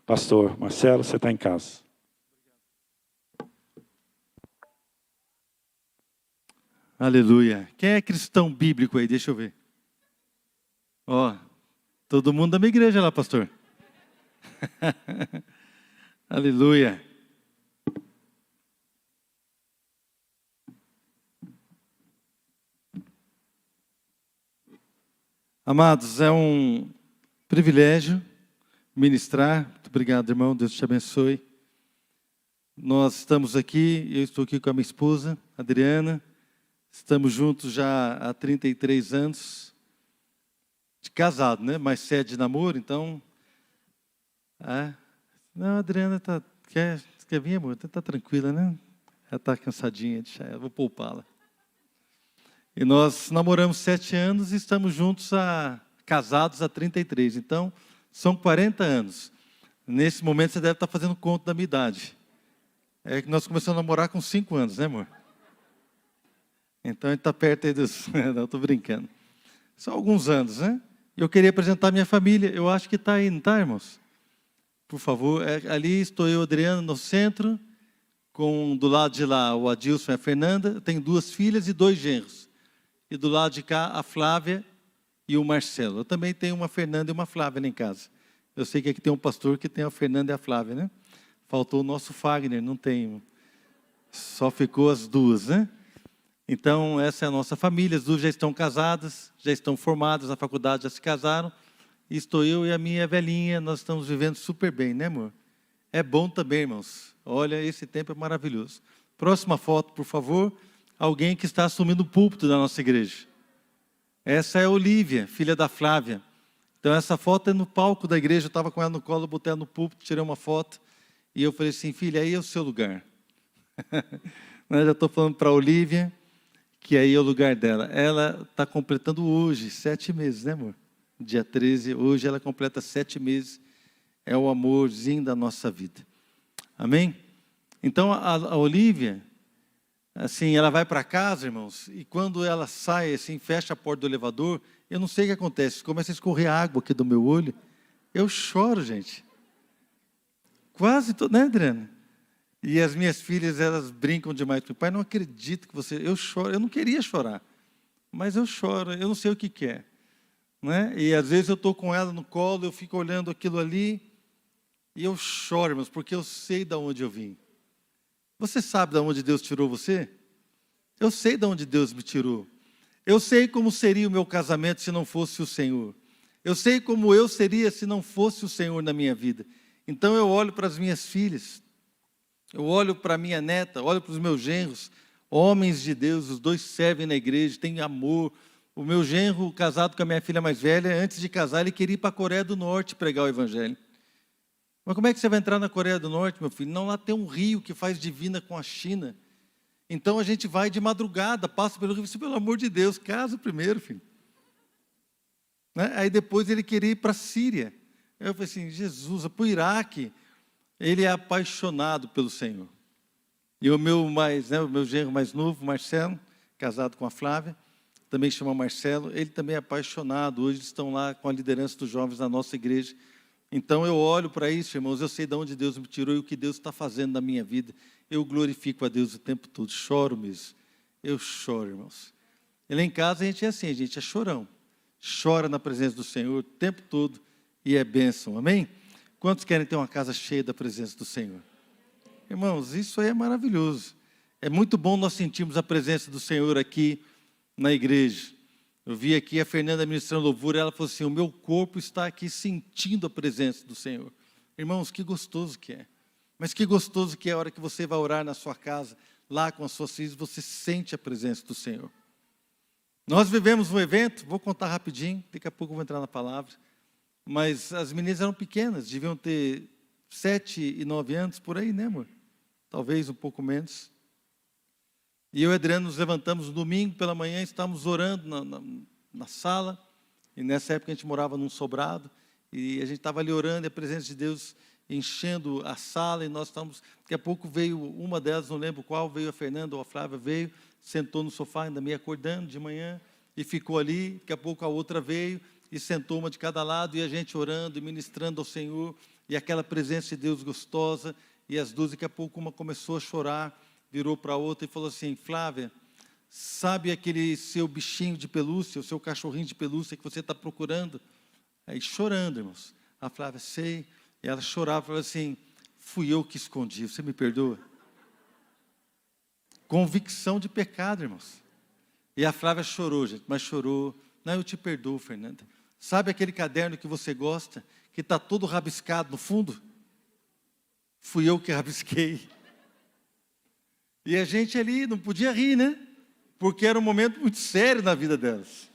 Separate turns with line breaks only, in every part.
Pastor Marcelo, você está em casa.
Aleluia. Quem é cristão bíblico aí? Deixa eu ver. Ó, todo mundo da minha igreja lá, pastor. Aleluia. Amados, é um privilégio ministrar. Muito obrigado, irmão. Deus te abençoe. Nós estamos aqui, eu estou aqui com a minha esposa, Adriana. Estamos juntos já há 33 anos de casado, né? Mais 7 de namoro, então... Não, a Adriana quer vir, amor? Está tranquila, né? Ela está cansadinha, eu vou poupá-la. E nós namoramos 7 anos e estamos juntos, casados há 33. Então, são 40 anos. Nesse momento, você deve estar fazendo conta da minha idade. É que nós começamos a namorar com 5 anos, né, amor? Então, a gente está perto aí dos... Não, estou brincando. São alguns anos, né? Eu queria apresentar a minha família. Eu acho que está aí, não está, irmãos? Por favor. Ali estou eu, Adriano, no centro. Do lado de lá, o Adilson e a Fernanda. Eu tenho 2 filhas e 2 genros. E do lado de cá, a Flávia e o Marcelo. Eu também tenho uma Fernanda e uma Flávia lá em casa. Eu sei que aqui tem um pastor que tem a Fernanda e a Flávia, né? Faltou o nosso Fagner, não tem. Só ficou as 2, né? Então, essa é a nossa família. As 2 já estão casadas, já estão formadas na faculdade, já se casaram. E estou eu e a minha velhinha, nós estamos vivendo super bem, né, amor? É bom também, irmãos. Olha, esse tempo é maravilhoso. Próxima foto, por favor. Alguém que está assumindo o púlpito da nossa igreja. Essa é a Olívia, filha da Flávia. Então, essa foto é no palco da igreja. Eu estava com ela no colo, botei ela no púlpito, tirei uma foto. E eu falei assim, filha, aí é o seu lugar. Eu já estou falando para a Olívia que aí é o lugar dela. Ela está completando hoje 7 meses, né, amor? Dia 13, hoje ela completa 7 meses. É o amorzinho da nossa vida. Amém? Então, a Olívia, assim, ela vai para casa, irmãos, e quando ela sai, assim, fecha a porta do elevador, eu não sei o que acontece, começa a escorrer água aqui do meu olho. Eu choro, gente. Quase todo, né, Adriana? E as minhas filhas, elas brincam demais. Pai, não acredito que você... Eu choro, eu não queria chorar, mas eu choro, eu não sei o que é. Né? E às vezes eu estou com ela no colo, eu fico olhando aquilo ali, e eu choro, irmãos, porque eu sei de onde eu vim. Você sabe de onde Deus tirou você? Eu sei de onde Deus me tirou. Eu sei como seria o meu casamento se não fosse o Senhor. Eu sei como eu seria se não fosse o Senhor na minha vida. Então eu olho para as minhas filhas, eu olho para a minha neta, olho para os meus genros, homens de Deus, os 2 servem na igreja, têm amor. O meu genro, casado com a minha filha mais velha, antes de casar, ele queria ir para a Coreia do Norte pregar o evangelho. Mas como é que você vai entrar na Coreia do Norte, meu filho? Não, lá tem um rio que faz divina com a China. Então a gente vai de madrugada, passa pelo rio, pelo amor de Deus, casa primeiro, filho. Né? Aí depois ele queria ir para a Síria. Eu falei assim, Jesus, para o Iraque, ele é apaixonado pelo Senhor. E o meu genro mais novo, Marcelo, casado com a Flávia, também chama Marcelo, ele também é apaixonado. Hoje estão lá com a liderança dos jovens da nossa igreja. Então eu olho para isso, irmãos, eu sei de onde Deus me tirou e o que Deus está fazendo na minha vida. Eu glorifico a Deus o tempo todo, choro mesmo. Eu choro, irmãos. E lá em casa a gente é assim, a gente é chorão. Chora na presença do Senhor o tempo todo e é bênção, amém? Quantos querem ter uma casa cheia da presença do Senhor? Irmãos, isso aí é maravilhoso. É muito bom nós sentirmos a presença do Senhor aqui na igreja. Eu vi aqui a Fernanda ministrando louvor, ela falou assim, o meu corpo está aqui sentindo a presença do Senhor. Irmãos, que gostoso que é. Mas que gostoso que é a hora que você vai orar na sua casa, lá com as suas filhas, você sente a presença do Senhor. Nós vivemos um evento, vou contar rapidinho, daqui a pouco eu vou entrar na palavra, mas as meninas eram pequenas, deviam ter 7 e 9 anos, por aí, né, amor? Talvez um pouco menos. E eu e Adriano nos levantamos no domingo pela manhã, estávamos orando na sala, e nessa época a gente morava num sobrado, e a gente estava ali orando, e a presença de Deus enchendo a sala, e nós estávamos, daqui a pouco veio uma delas, não lembro qual, veio a Fernanda ou a Flávia, veio, sentou no sofá, ainda meio acordando de manhã, e ficou ali, daqui a pouco a outra veio, e sentou uma de cada lado, e a gente orando e ministrando ao Senhor, e aquela presença de Deus gostosa, e as duas, daqui a pouco uma começou a chorar, virou para a outra e falou assim: Flávia, sabe aquele seu bichinho de pelúcia, o seu cachorrinho de pelúcia que você está procurando? Aí chorando, irmãos. A Flávia, sei. E ela chorava e falava assim: fui eu que escondi, você me perdoa? Convicção de pecado, irmãos. E a Flávia chorou, gente, mas chorou. Não, eu te perdoo, Fernanda. Sabe aquele caderno que você gosta, que está todo rabiscado no fundo? Fui eu que rabisquei. E a gente ali não podia rir, né? Porque era um momento muito sério na vida delas.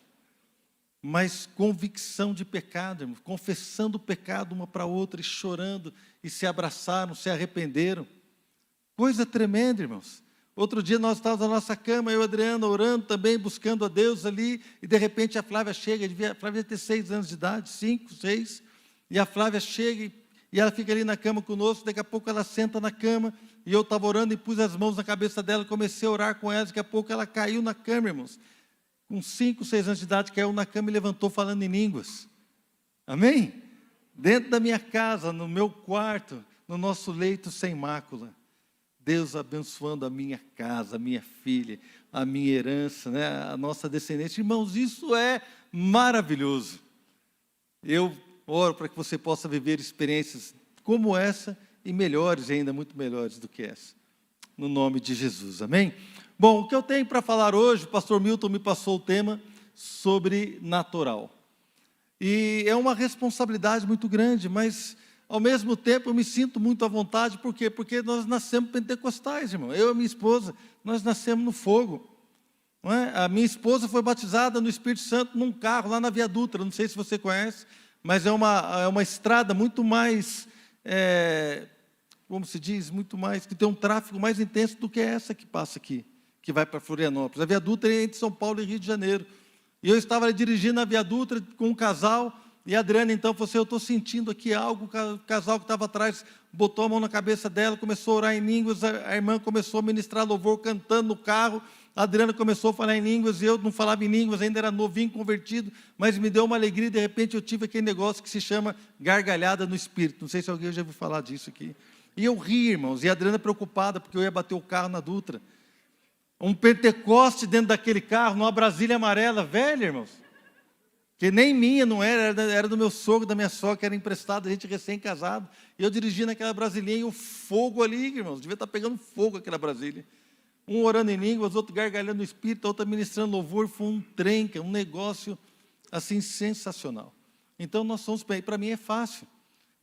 Mas convicção de pecado, irmãos, confessando o pecado uma para a outra, e chorando, e se abraçaram, se arrependeram. Coisa tremenda, irmãos. Outro dia nós estávamos na nossa cama, eu e a Adriana orando também, buscando a Deus ali, e de repente a Flávia chega, a Flávia devia ter 6 anos de idade, 5, 6, e a Flávia chega e ela fica ali na cama conosco, daqui a pouco ela senta na cama, e eu estava orando e pus as mãos na cabeça dela, comecei a orar com ela, daqui a pouco ela caiu na cama, irmãos. Com 5, 6 anos de idade, caiu na cama e levantou falando em línguas. Amém? Dentro da minha casa, no meu quarto, no nosso leito sem mácula. Deus abençoando a minha casa, a minha filha, a minha herança, né, a nossa descendência. Irmãos, isso é maravilhoso. Eu oro para que você possa viver experiências como essa e melhores ainda, muito melhores do que essa. No nome de Jesus, amém? Bom, o que eu tenho para falar hoje, o pastor Milton me passou o tema sobrenatural. E é uma responsabilidade muito grande, mas ao mesmo tempo eu me sinto muito à vontade. Por quê? Porque nós nascemos pentecostais, irmão. Eu e minha esposa, nós nascemos no fogo. Não é? A minha esposa foi batizada no Espírito Santo num carro lá na Via Dutra, não sei se você conhece, mas é uma estrada muito mais, como se diz, muito mais, que tem um tráfego mais intenso do que essa que passa aqui, que vai para Florianópolis. A Via Dutra é entre São Paulo e Rio de Janeiro. E eu estava dirigindo a Via Dutra com um casal, e a Adriana então falou assim: eu estou sentindo aqui algo. O casal que estava atrás botou a mão na cabeça dela, começou a orar em línguas, a irmã começou a ministrar louvor cantando no carro, a Adriana começou a falar em línguas, e eu não falava em línguas, ainda era novinho, convertido, mas me deu uma alegria, de repente eu tive aquele negócio que se chama gargalhada no espírito. Não sei se alguém já ouviu falar disso aqui. E eu ri, irmãos, e a Adriana preocupada, porque eu ia bater o carro na Dutra. Um Pentecoste dentro daquele carro, numa Brasília amarela, velha, irmãos. Que nem minha não era do meu sogro, da minha sogra, que era emprestado, a gente recém-casado. E eu dirigindo aquela Brasilinha, e o fogo ali, irmãos, devia estar pegando fogo aquela Brasília. Um orando em línguas, outro gargalhando no espírito, outro ministrando louvor. Foi um trenca, um negócio assim sensacional. Então nós somos, para mim é fácil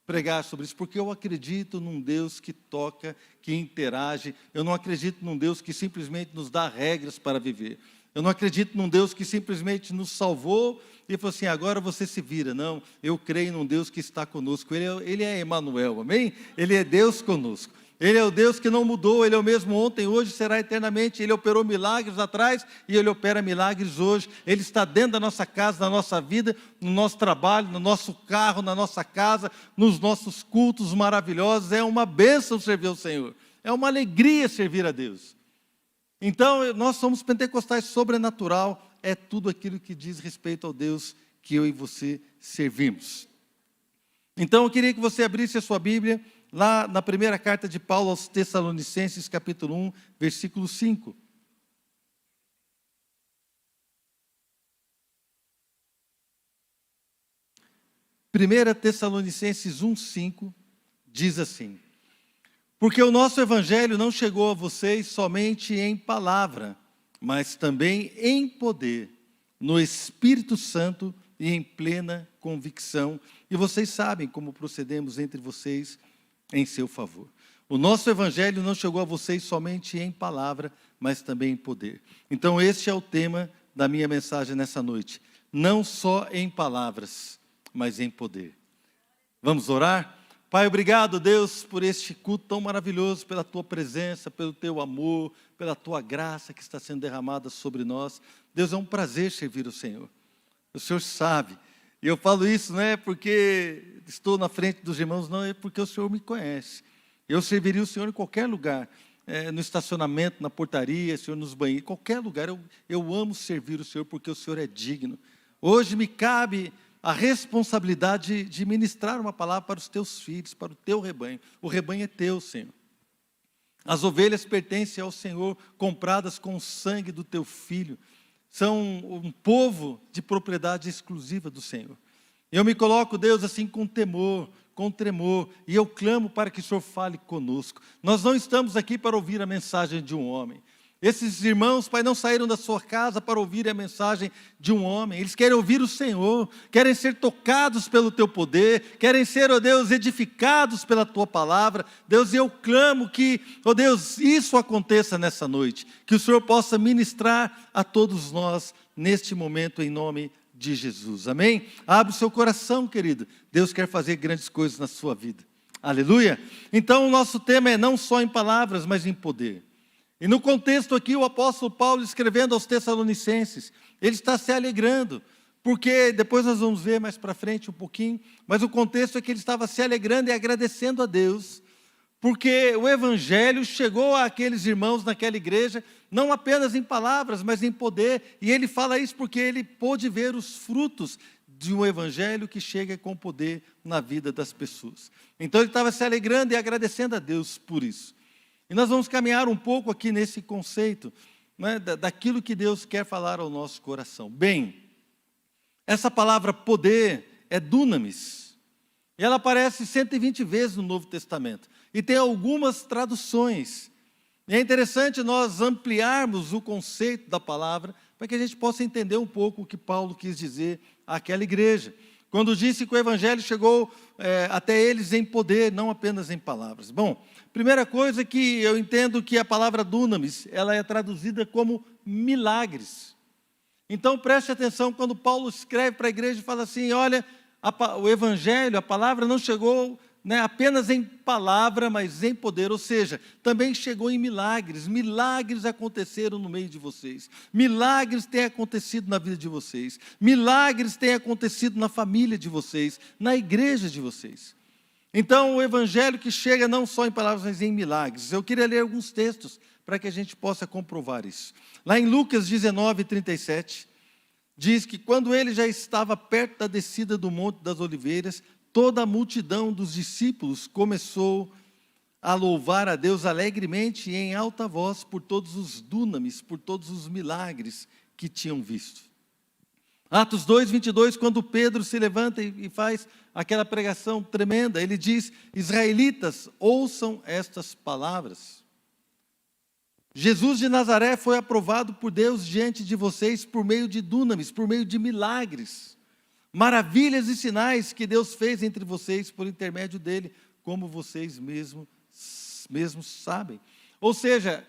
pregar sobre isso, porque eu acredito num Deus que toca, que interage. Eu não acredito num Deus que simplesmente nos dá regras para viver. Eu não acredito num Deus que simplesmente nos salvou e falou assim: agora você se vira. Não, eu creio num Deus que está conosco. Ele é Emanuel, amém? Ele é Deus conosco. Ele é o Deus que não mudou, Ele é o mesmo ontem, hoje, será eternamente. Ele operou milagres atrás e Ele opera milagres hoje. Ele está dentro da nossa casa, na nossa vida, no nosso trabalho, no nosso carro, na nossa casa, nos nossos cultos maravilhosos. É uma bênção servir ao Senhor. É uma alegria servir a Deus. Então, nós somos pentecostais. Sobrenatural é tudo aquilo que diz respeito ao Deus que eu e você servimos. Então, eu queria que você abrisse a sua Bíblia lá na primeira carta de Paulo aos Tessalonicenses, capítulo 1, versículo 5. Primeira Tessalonicenses 1, 5, diz assim: porque o nosso evangelho não chegou a vocês somente em palavra, mas também em poder, no Espírito Santo e em plena convicção. E vocês sabem como procedemos entre vocês em seu favor. O nosso evangelho não chegou a vocês somente em palavra, mas também em poder. Então este é o tema da minha mensagem nessa noite. Não só em palavras, mas em poder. Vamos orar? Pai, obrigado, Deus, por este culto tão maravilhoso, pela Tua presença, pelo Teu amor, pela Tua graça que está sendo derramada sobre nós. Deus, é um prazer servir o Senhor. O Senhor sabe. E eu falo isso não é porque estou na frente dos irmãos, não, é porque o Senhor me conhece. Eu serviria o Senhor em qualquer lugar, no estacionamento, na portaria, Senhor, nos banheiros, qualquer lugar. Eu amo servir o Senhor porque o Senhor é digno. Hoje me cabe a responsabilidade de ministrar uma palavra para os teus filhos, para o teu rebanho. O rebanho é teu, Senhor. As ovelhas pertencem ao Senhor, compradas com o sangue do teu Filho. São um povo de propriedade exclusiva do Senhor. Eu me coloco, Deus, assim com temor, com tremor, e eu clamo para que o Senhor fale conosco. Nós não estamos aqui para ouvir a mensagem de um homem. Esses irmãos, Pai, não saíram da sua casa para ouvir a mensagem de um homem. Eles querem ouvir o Senhor, querem ser tocados pelo Teu poder, querem ser, ó Deus, edificados pela Tua palavra. Deus, eu clamo que, ó Deus, isso aconteça nessa noite. Que o Senhor possa ministrar a todos nós neste momento, em nome de Jesus. Amém? Abre o seu coração, querido. Deus quer fazer grandes coisas na sua vida. Aleluia? Então, o nosso tema é não só em palavras, mas em poder. E no contexto aqui, o apóstolo Paulo escrevendo aos Tessalonicenses, ele está se alegrando, porque depois nós vamos ver mais para frente um pouquinho, mas o contexto é que ele estava se alegrando e agradecendo a Deus, porque o evangelho chegou àqueles irmãos naquela igreja, não apenas em palavras, mas em poder, e ele fala isso porque ele pôde ver os frutos de um evangelho que chega com poder na vida das pessoas. Então ele estava se alegrando e agradecendo a Deus por isso. E nós vamos caminhar um pouco aqui nesse conceito, né, daquilo que Deus quer falar ao nosso coração. Bem, essa palavra poder é dunamis. E ela aparece 120 vezes no Novo Testamento. E tem algumas traduções. E é interessante nós ampliarmos o conceito da palavra para que a gente possa entender um pouco o que Paulo quis dizer àquela igreja. Quando disse que o evangelho chegou até eles em poder, não apenas em palavras. Bom, primeira coisa que eu entendo que a palavra dunamis, ela é traduzida como milagres. Então preste atenção quando Paulo escreve para a igreja e fala assim, olha, o evangelho, a palavra não chegou, né, apenas em palavra, mas em poder, ou seja, também chegou em milagres. Milagres aconteceram no meio de vocês. Milagres têm acontecido na vida de vocês. Milagres têm acontecido na família de vocês, na igreja de vocês. Então, o evangelho que chega não só em palavras, mas em milagres. Eu queria ler alguns textos para que a gente possa comprovar isso. Lá em Lucas 19, 37, diz que quando ele já estava perto da descida do Monte das Oliveiras, toda a multidão dos discípulos começou a louvar a Deus alegremente e em alta voz por todos os dunamis, por todos os milagres que tinham visto. Atos 2, 22, quando Pedro se levanta e faz aquela pregação tremenda, ele diz, israelitas, ouçam estas palavras. Jesus de Nazaré foi aprovado por Deus diante de vocês por meio de dunamis, por meio de milagres. Maravilhas e sinais que Deus fez entre vocês por intermédio dele, como vocês mesmos sabem. Ou seja,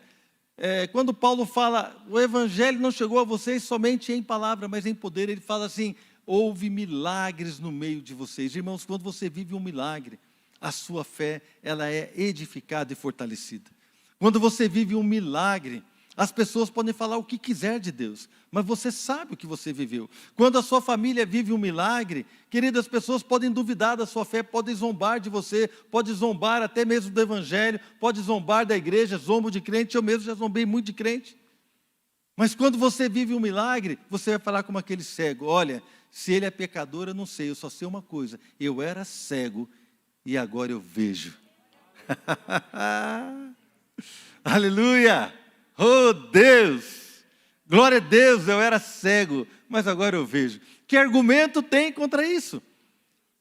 quando Paulo fala, o evangelho não chegou a vocês somente em palavra, mas em poder, ele fala assim, houve milagres no meio de vocês. Irmãos, quando você vive um milagre, a sua fé, ela é edificada e fortalecida. Quando você vive um milagre, as pessoas podem falar o que quiser de Deus, mas você sabe o que você viveu. Quando a sua família vive um milagre, queridas, as pessoas podem duvidar da sua fé, podem zombar de você, podem zombar até mesmo do evangelho, podem zombar da igreja, zombo de crente, eu mesmo já zombei muito de crente. Mas quando você vive um milagre, você vai falar como aquele cego, olha, se ele é pecador eu não sei, eu só sei uma coisa, eu era cego e agora eu vejo. Aleluia! Oh Deus, glória a Deus, eu era cego, mas agora eu vejo. Que argumento tem contra isso?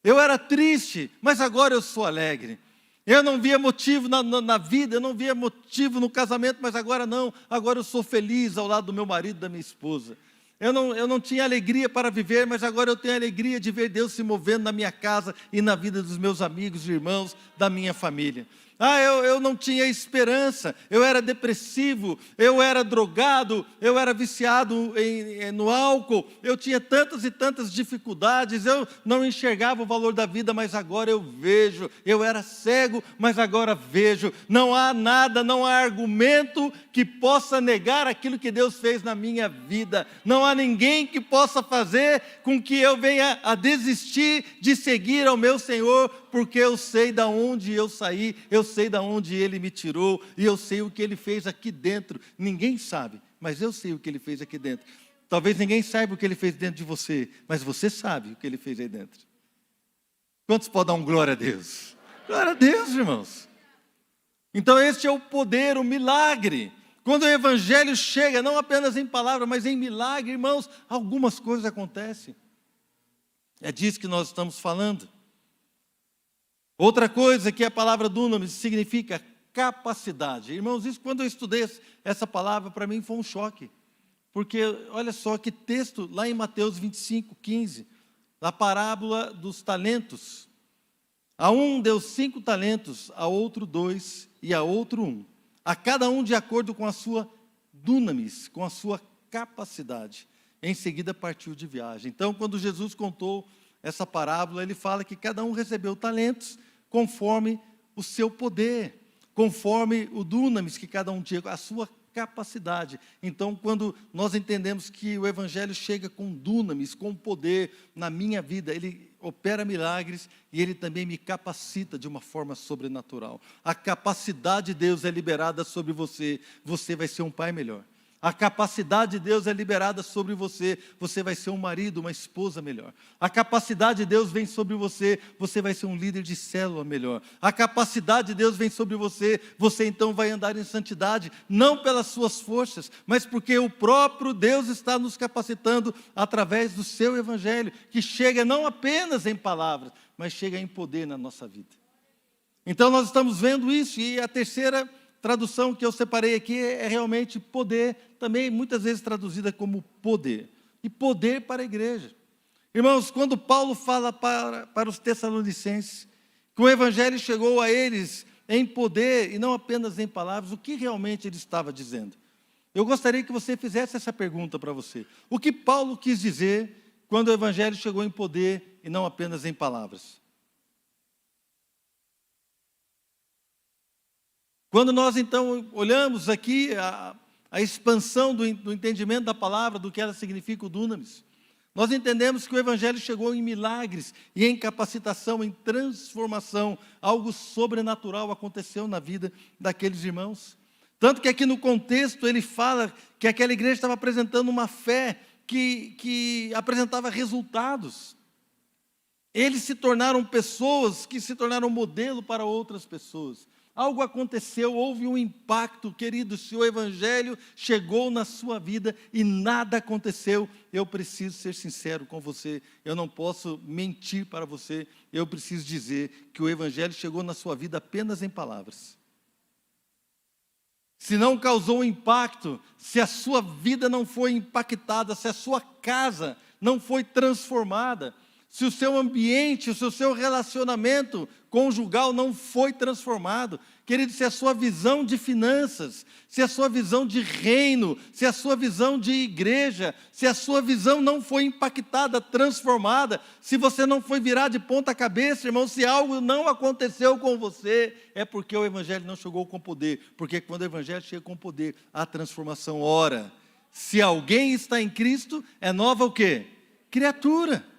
Eu era triste, mas agora eu sou alegre. Eu não via motivo na vida, eu não via motivo no casamento, mas agora não. Agora eu sou feliz ao lado do meu marido e da minha esposa. Eu não tinha alegria para viver, mas agora eu tenho alegria de ver Deus se movendo na minha casa e na vida dos meus amigos e irmãos, da minha família. Eu não tinha esperança, eu era depressivo, eu era drogado, eu era viciado no álcool, eu tinha tantas e tantas dificuldades, eu não enxergava o valor da vida, mas agora eu vejo, eu era cego, mas agora vejo. Não há nada, não há argumento que possa negar aquilo que Deus fez na minha vida. Não há ninguém que possa fazer com que eu venha a desistir de seguir ao meu Senhor, porque eu sei de onde eu saí, eu sei de onde Ele me tirou, e eu sei o que Ele fez aqui dentro. Ninguém sabe, mas eu sei o que Ele fez aqui dentro. Talvez ninguém saiba o que Ele fez dentro de você, mas você sabe o que Ele fez aí dentro. Quantos podem dar um glória a Deus? Glória a Deus, irmãos. Então este é o poder, o milagre. Quando o Evangelho chega, não apenas em palavra, mas em milagre, irmãos, algumas coisas acontecem. É disso que nós estamos falando. Outra coisa que a palavra dunamis significa capacidade. Irmãos, isso quando eu estudei essa palavra, para mim foi um choque. Porque, olha só que texto, lá em Mateus 25, 15, a parábola dos talentos. A um deu 5 talentos, a outro 2 e a outro 1. A cada um de acordo com a sua dunamis, com a sua capacidade. Em seguida partiu de viagem. Então, quando Jesus contou essa parábola, ele fala que cada um recebeu talentos conforme o seu poder, conforme o dunamis que cada um tinha, a sua capacidade. Então, quando nós entendemos que o Evangelho chega com dunamis, com poder na minha vida, ele opera milagres e ele também me capacita de uma forma sobrenatural. A capacidade de Deus é liberada sobre você, você vai ser um pai melhor. A capacidade de Deus é liberada sobre você, você vai ser um marido, uma esposa melhor. A capacidade de Deus vem sobre você, você vai ser um líder de célula melhor. A capacidade de Deus vem sobre você, você então vai andar em santidade, não pelas suas forças, mas porque o próprio Deus está nos capacitando através do seu Evangelho, que chega não apenas em palavras, mas chega em poder na nossa vida. Então nós estamos vendo isso, e a terceira tradução que eu separei aqui é realmente poder, também muitas vezes traduzida como poder. E poder para a igreja. Irmãos, quando Paulo fala para os Tessalonicenses que o Evangelho chegou a eles em poder e não apenas em palavras, o que realmente ele estava dizendo? Eu gostaria que você fizesse essa pergunta para você. O que Paulo quis dizer quando o Evangelho chegou em poder e não apenas em palavras? Quando nós, então, olhamos aqui a expansão do entendimento da palavra, do que ela significa, o dunamis, nós entendemos que o Evangelho chegou em milagres e em capacitação, em transformação. Algo sobrenatural aconteceu na vida daqueles irmãos. Tanto que aqui no contexto ele fala que aquela igreja estava apresentando uma fé que apresentava resultados. Eles se tornaram pessoas que se tornaram modelo para outras pessoas. Algo aconteceu, houve um impacto, querido, se o Evangelho chegou na sua vida e nada aconteceu, eu preciso ser sincero com você, eu não posso mentir para você, eu preciso dizer que o Evangelho chegou na sua vida apenas em palavras. Se não causou impacto, se a sua vida não foi impactada, se a sua casa não foi transformada, se o seu ambiente, se o seu relacionamento conjugal não foi transformado, querido, se a sua visão de finanças, se a sua visão de reino, se a sua visão de igreja, se a sua visão não foi impactada, transformada, se você não foi virar de ponta cabeça, irmão, se algo não aconteceu com você, é porque o Evangelho não chegou com poder, porque quando o Evangelho chega com poder, há transformação. Ora, se alguém está em Cristo, é nova o quê? Criatura.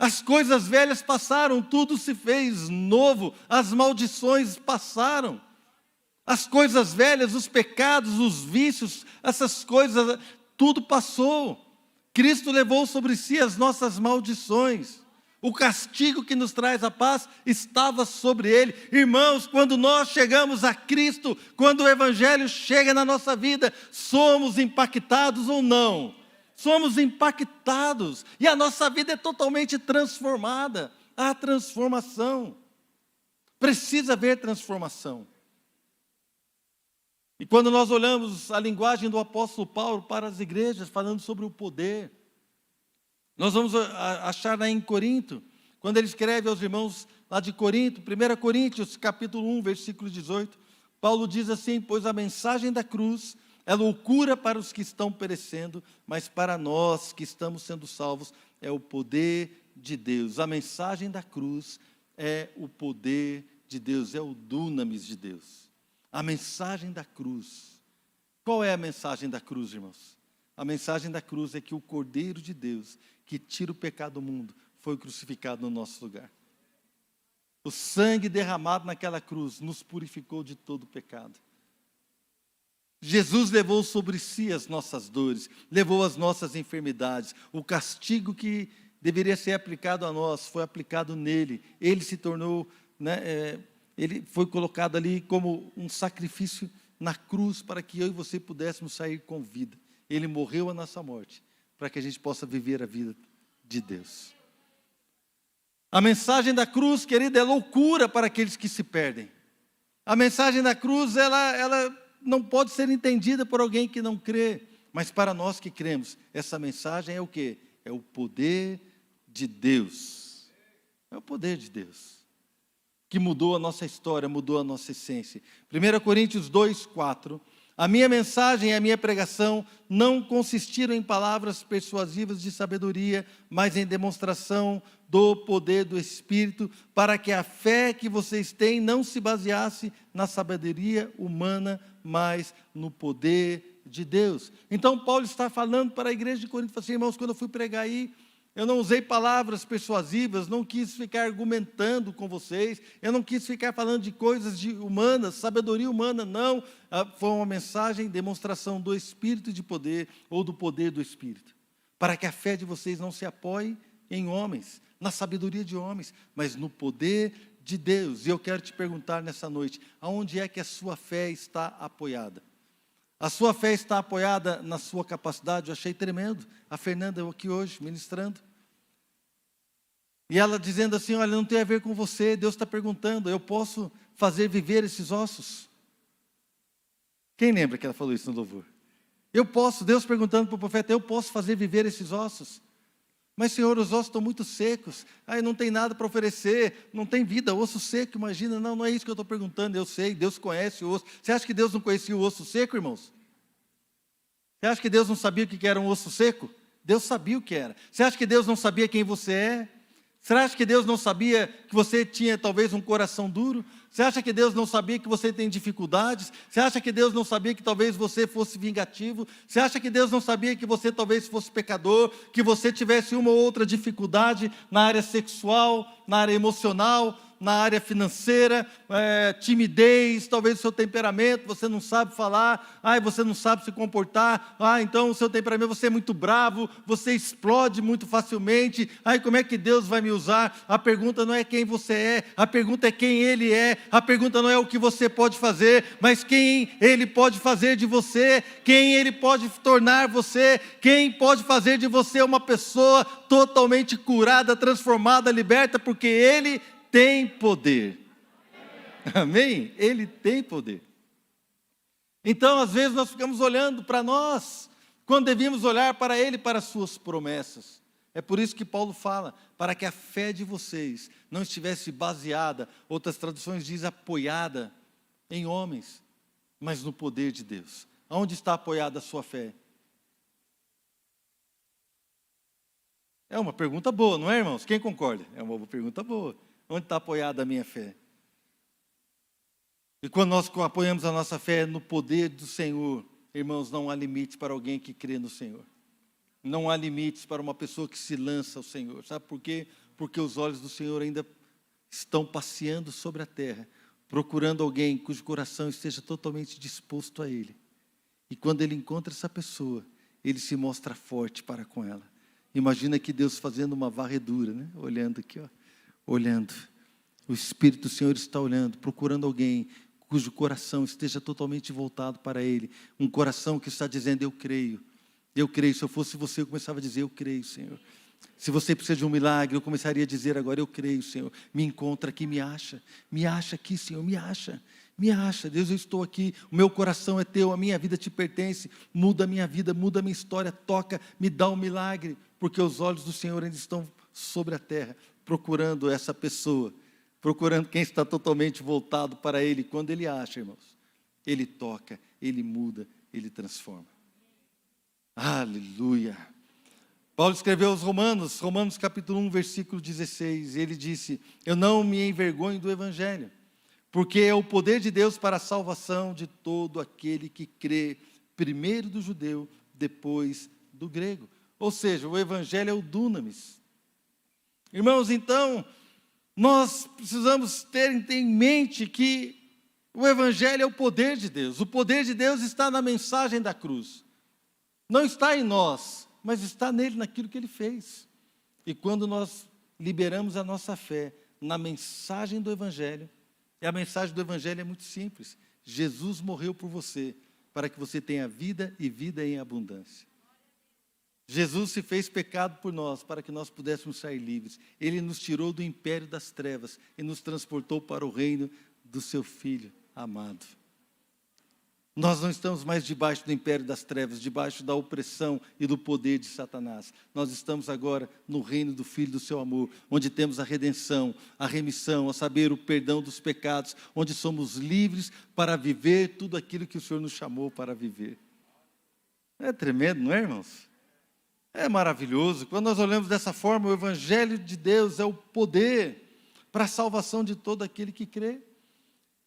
As coisas velhas passaram, tudo se fez novo, as maldições passaram. As coisas velhas, os pecados, os vícios, essas coisas, tudo passou. Cristo levou sobre si as nossas maldições. O castigo que nos traz a paz estava sobre ele. Irmãos, quando nós chegamos a Cristo, quando o Evangelho chega na nossa vida, somos impactados ou não? Somos impactados e a nossa vida é totalmente transformada. Há transformação. Precisa haver transformação. E quando nós olhamos a linguagem do apóstolo Paulo para as igrejas, falando sobre o poder, nós vamos achar lá em Corinto, quando ele escreve aos irmãos lá de Corinto, 1 Coríntios, capítulo 1, versículo 18, Paulo diz assim: pois a mensagem da cruz é loucura para os que estão perecendo, mas para nós que estamos sendo salvos é o poder de Deus. A mensagem da cruz é o poder de Deus, é o dunamis de Deus. A mensagem da cruz. Qual é a mensagem da cruz, irmãos? A mensagem da cruz é que o Cordeiro de Deus, que tira o pecado do mundo, foi crucificado no nosso lugar. O sangue derramado naquela cruz nos purificou de todo pecado. Jesus levou sobre si as nossas dores, levou as nossas enfermidades. O castigo que deveria ser aplicado a nós foi aplicado nele. Ele se tornou, ele foi colocado ali como um sacrifício na cruz para que eu e você pudéssemos sair com vida. Ele morreu a nossa morte para que a gente possa viver a vida de Deus. A mensagem da cruz, querida, é loucura para aqueles que se perdem. A mensagem da cruz, ela não pode ser entendida por alguém que não crê, mas para nós que cremos, essa mensagem é o quê? É o poder de Deus. É o poder de Deus, que mudou a nossa história, mudou a nossa essência. 1 Coríntios 2:4, a minha mensagem e a minha pregação não consistiram em palavras persuasivas de sabedoria, mas em demonstração do poder do Espírito, para que a fé que vocês têm não se baseasse na sabedoria humana, mas no poder de Deus. Então Paulo está falando para a igreja de Corinto, assim, irmãos, quando eu fui pregar aí, eu não usei palavras persuasivas, não quis ficar argumentando com vocês, eu não quis ficar falando de coisas humanas, sabedoria humana, não. Foi uma mensagem, demonstração do Espírito de poder, ou do poder do Espírito, para que a fé de vocês não se apoie em homens, na sabedoria de homens, mas no poder de Deus. E eu quero te perguntar nessa noite, aonde é que a sua fé está apoiada? A sua fé está apoiada na sua capacidade? Eu achei tremendo, a Fernanda aqui hoje, ministrando. E ela dizendo assim, olha, não tem a ver com você, Deus está perguntando, eu posso fazer viver esses ossos? Quem lembra que ela falou isso no louvor? Eu posso, Deus perguntando para o profeta, eu posso fazer viver esses ossos? Mas, Senhor, os ossos estão muito secos, não tem nada para oferecer, não tem vida, osso seco, imagina. Não é isso que eu estou perguntando, eu sei, Deus conhece o osso. Você acha que Deus não conhecia o osso seco, irmãos? Você acha que Deus não sabia o que era um osso seco? Deus sabia o que era. Você acha que Deus não sabia quem você é? Você acha que Deus não sabia que você tinha talvez um coração duro? Você acha que Deus não sabia que você tem dificuldades? Você acha que Deus não sabia que talvez você fosse vingativo? Você acha que Deus não sabia que você talvez fosse pecador? Que você tivesse uma ou outra dificuldade na área sexual, na área emocional, na área financeira, timidez, talvez o seu temperamento, você não sabe falar, você não sabe se comportar, então o seu temperamento, você é muito bravo, você explode muito facilmente, como é que Deus vai me usar? A pergunta não é quem você é, a pergunta é quem Ele é, a pergunta não é o que você pode fazer, mas quem Ele pode fazer de você, quem Ele pode tornar você, quem pode fazer de você uma pessoa totalmente curada, transformada, liberta, porque Ele tem poder. Amém? Ele tem poder. Então, às vezes, nós ficamos olhando para nós, quando devíamos olhar para Ele, para as suas promessas. É por isso que Paulo fala, para que a fé de vocês não estivesse baseada, outras traduções dizem apoiada em homens, mas no poder de Deus. Aonde está apoiada a sua fé? É uma pergunta boa, não é, irmãos? Quem concorda? É uma pergunta boa. Onde está apoiada a minha fé? E quando nós apoiamos a nossa fé no poder do Senhor, irmãos, não há limite para alguém que crê no Senhor. Não há limites para uma pessoa que se lança ao Senhor. Sabe por quê? Porque os olhos do Senhor ainda estão passeando sobre a terra, procurando alguém cujo coração esteja totalmente disposto a Ele. E quando Ele encontra essa pessoa, Ele se mostra forte para com ela. Imagina que Deus fazendo uma varredura, né? Olhando aqui, olhando. O Espírito do Senhor está olhando, procurando alguém cujo coração esteja totalmente voltado para Ele. Um coração que está dizendo, eu creio. Eu creio. Se eu fosse você, eu começava a dizer, eu creio, Senhor. Se você precisa de um milagre, eu começaria a dizer agora, eu creio, Senhor. Me encontra aqui, me acha aqui, Senhor, me acha. Deus, eu estou aqui, o meu coração é teu, a minha vida te pertence. Muda a minha vida, muda a minha história, toca, me dá um milagre. Porque os olhos do Senhor ainda estão sobre a terra, procurando essa pessoa, procurando quem está totalmente voltado para Ele. Quando Ele acha, irmãos, Ele toca, Ele muda, Ele transforma. Aleluia! Paulo escreveu aos Romanos capítulo 1, versículo 16, ele disse, eu não me envergonho do Evangelho, porque é o poder de Deus para a salvação de todo aquele que crê, primeiro do judeu, depois do grego. Ou seja, o Evangelho é o dunamis. Irmãos, então, nós precisamos ter em mente que O Evangelho é o poder de Deus. O poder de Deus está na mensagem da cruz. Não está em nós, mas está nele, naquilo que ele fez. E quando nós liberamos a nossa fé na mensagem do Evangelho, e a mensagem do Evangelho é muito simples. Jesus morreu por você, para que você tenha vida e vida em abundância. Jesus se fez pecado por nós, para que nós pudéssemos sair livres. Ele nos tirou do império das trevas e nos transportou para o reino do seu Filho amado. Nós não estamos mais debaixo do império das trevas, debaixo da opressão e do poder de Satanás. Nós estamos agora no reino do Filho do seu amor, onde temos a redenção, a remissão, a saber, o perdão dos pecados, onde somos livres para viver tudo aquilo que o Senhor nos chamou para viver. É tremendo, não é, irmãos? É maravilhoso. Quando nós olhamos dessa forma, o Evangelho de Deus é o poder para a salvação de todo aquele que crê.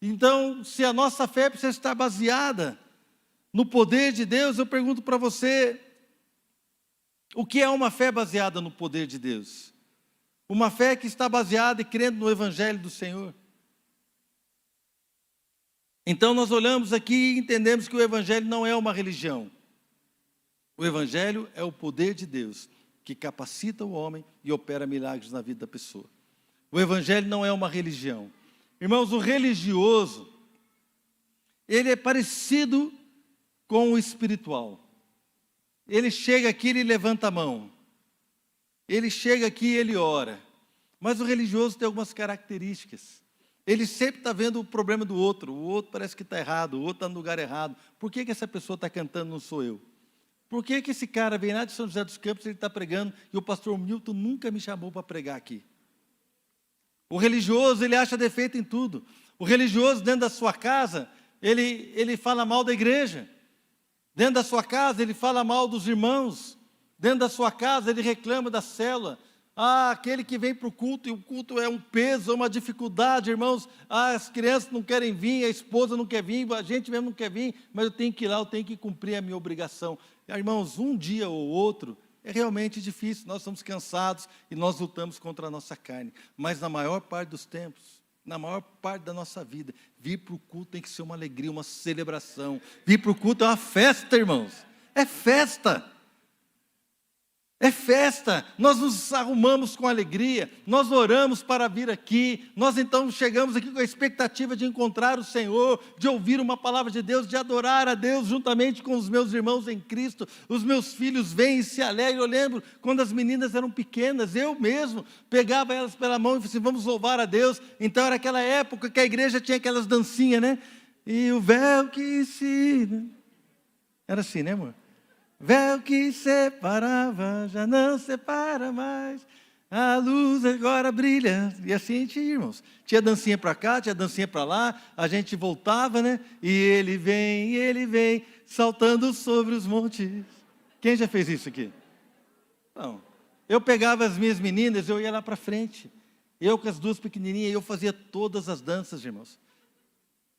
Então, se a nossa fé precisa estar baseada no poder de Deus, eu pergunto para você, o que é uma fé baseada no poder de Deus? Uma fé que está baseada e crendo no Evangelho do Senhor. Então, nós olhamos aqui e entendemos que o Evangelho não é uma religião. O Evangelho é o poder de Deus, que capacita o homem e opera milagres na vida da pessoa. O Evangelho não é uma religião. Irmãos, o religioso, ele é parecido com o espiritual. Ele chega aqui, ele levanta a mão. Ele chega aqui e ele ora. Mas o religioso tem algumas características. Ele sempre está vendo o problema do outro. O outro parece que está errado, o outro está no lugar errado. Por que essa pessoa está cantando, não sou eu? Por que esse cara vem lá de São José dos Campos, ele está pregando, e o pastor Milton nunca me chamou para pregar aqui? O religioso, ele acha defeito em tudo. O religioso, dentro da sua casa, ele fala mal da igreja. Dentro da sua casa, ele fala mal dos irmãos. Dentro da sua casa, ele reclama da célula. Aquele que vem para o culto, e o culto é um peso, é uma dificuldade, irmãos. As crianças não querem vir, a esposa não quer vir, a gente mesmo não quer vir, mas eu tenho que ir lá, eu tenho que cumprir a minha obrigação. Irmãos, um dia ou outro, é realmente difícil, nós estamos cansados e nós lutamos contra a nossa carne. Mas na maior parte dos tempos, na maior parte da nossa vida, vir para o culto tem que ser uma alegria, uma celebração. Vir para o culto é uma festa, irmãos. É festa. É festa, nós nos arrumamos com alegria, nós oramos para vir aqui, nós então chegamos aqui com a expectativa de encontrar o Senhor, de ouvir uma palavra de Deus, de adorar a Deus juntamente com os meus irmãos em Cristo. Os meus filhos vêm e se alegram. Eu lembro quando as meninas eram pequenas, eu mesmo pegava elas pela mão e falei assim, vamos louvar a Deus. Então era aquela época que a igreja tinha aquelas dancinhas, né? E o véu que se... Era assim, né, amor? Véu que separava, já não separa mais, a luz agora brilha. E assim a gente ia, irmãos. Tinha dancinha para cá, tinha dancinha para lá, a gente voltava, né? E ele vem, saltando sobre os montes. Quem já fez isso aqui? Não. Eu pegava as minhas meninas, eu ia lá para frente. Eu com as duas pequenininhas, eu fazia todas as danças, irmãos.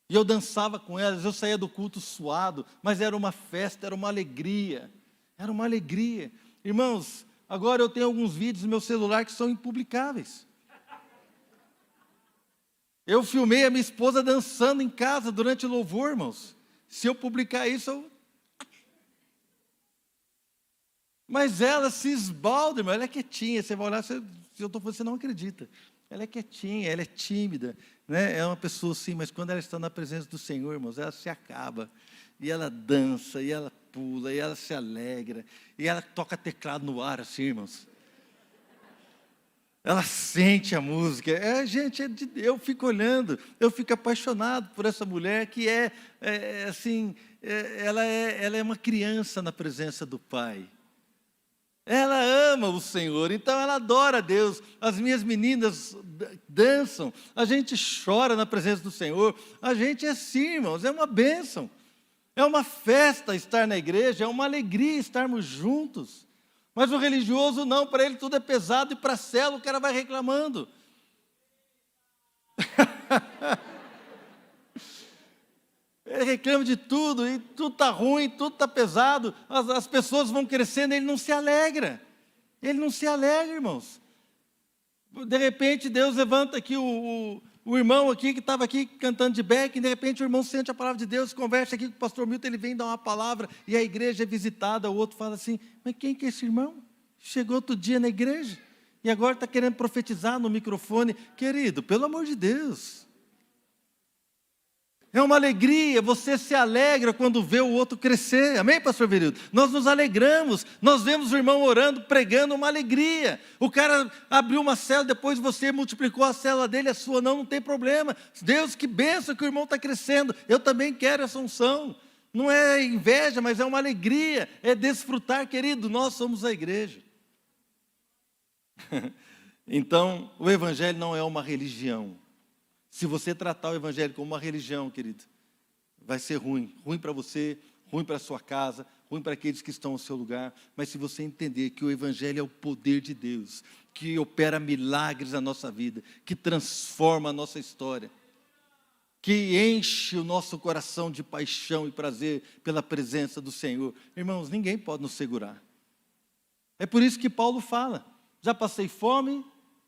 E eu dançava com elas, eu saía do culto suado, mas era uma festa, era uma alegria. Era uma alegria. Irmãos, agora eu tenho alguns vídeos no meu celular que são impublicáveis. Eu filmei a minha esposa dançando em casa durante o louvor, irmãos. Se eu publicar isso, eu... Mas ela se esbalda, irmão, ela é quietinha. Você vai olhar, se eu estou falando, você não acredita. Ela é quietinha, ela é tímida, né? É uma pessoa assim, mas quando ela está na presença do Senhor, irmãos, ela se acaba, e ela dança, e ela pula, e ela se alegra, e ela toca teclado no ar, assim, irmãos. Ela sente a música. Gente, eu fico olhando, eu fico apaixonado por essa mulher que ela é uma criança na presença do Pai. Ela ama o Senhor, então ela adora a Deus. As minhas meninas dançam, a gente chora na presença do Senhor. A gente é assim, irmãos, é uma bênção. É uma festa estar na igreja, é uma alegria estarmos juntos. Mas o religioso não, para ele tudo é pesado, e para a célula o cara vai reclamando. Ele reclama de tudo, e tudo está ruim, tudo está pesado, as pessoas vão crescendo, ele não se alegra. Ele não se alegra, irmãos. De repente Deus levanta aqui o irmão aqui que estava aqui cantando de back, e de repente o irmão sente a palavra de Deus, conversa aqui com o pastor Milton, ele vem dar uma palavra, e a igreja é visitada, o outro fala assim, mas quem que é esse irmão? Chegou outro dia na igreja, e agora está querendo profetizar no microfone. Querido, pelo amor de Deus. É uma alegria, você se alegra quando vê o outro crescer. Amém, pastor Virildo? Nós nos alegramos, nós vemos o irmão orando, pregando, uma alegria. O cara abriu uma célula, depois você multiplicou a célula dele, a sua não tem problema. Deus, que bênção que o irmão está crescendo. Eu também quero essa unção. Não é inveja, mas é uma alegria, é desfrutar, querido. Nós somos a igreja. Então, o evangelho não é uma religião. Se você tratar o evangelho como uma religião, querido, vai ser ruim. Ruim para você, ruim para a sua casa, ruim para aqueles que estão ao seu lugar. Mas se você entender que o evangelho é o poder de Deus, que opera milagres na nossa vida, que transforma a nossa história, que enche o nosso coração de paixão e prazer pela presença do Senhor. Irmãos, ninguém pode nos segurar. É por isso que Paulo fala, já passei fome,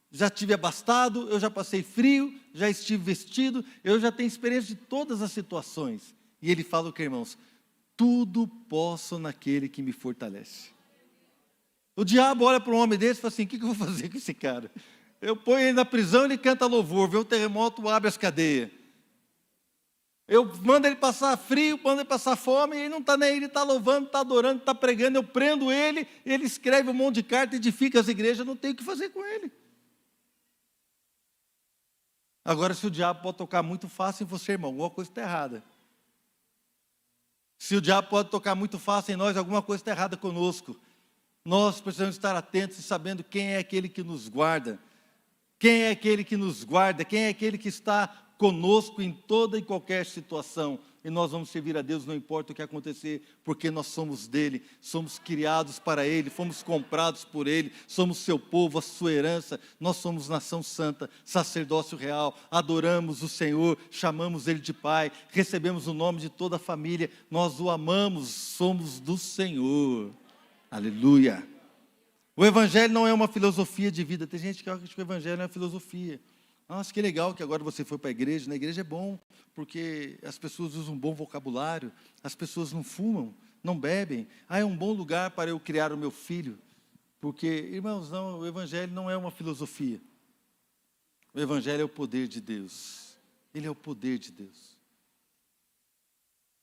já tive abastado, eu já passei frio, já estive vestido, eu já tenho experiência de todas as situações. E ele fala o que, irmãos? Tudo posso naquele que me fortalece. O diabo olha para um homem desse e fala assim, o que eu vou fazer com esse cara? Eu ponho ele na prisão, ele canta louvor, vê o terremoto, abre as cadeias. Eu mando ele passar frio, mando ele passar fome, ele não está nem aí, ele está louvando, está adorando, está pregando, eu prendo ele, ele escreve um monte de carta, edifica as igrejas, eu não tenho o que fazer com ele. Agora, se o diabo pode tocar muito fácil em você, irmão, alguma coisa está errada. Se o diabo pode tocar muito fácil em nós, alguma coisa está errada conosco. Nós precisamos estar atentos e sabendo quem é aquele que nos guarda. Quem é aquele que nos guarda? Quem é aquele que está conosco em toda e qualquer situação? E nós vamos servir a Deus, não importa o que acontecer, porque nós somos dele, somos criados para ele, fomos comprados por ele, somos seu povo, a sua herança, nós somos nação santa, sacerdócio real, adoramos o Senhor, chamamos ele de Pai, recebemos o nome de toda a família, nós o amamos, somos do Senhor. Aleluia! O evangelho não é uma filosofia de vida. Tem gente que acha que o evangelho é uma filosofia. Nossa, que legal que agora você foi para a igreja. Na igreja é bom, porque as pessoas usam um bom vocabulário, as pessoas não fumam, não bebem. É um bom lugar para eu criar o meu filho. Porque, irmãos, não, o evangelho não é uma filosofia. O evangelho é o poder de Deus. Ele é o poder de Deus.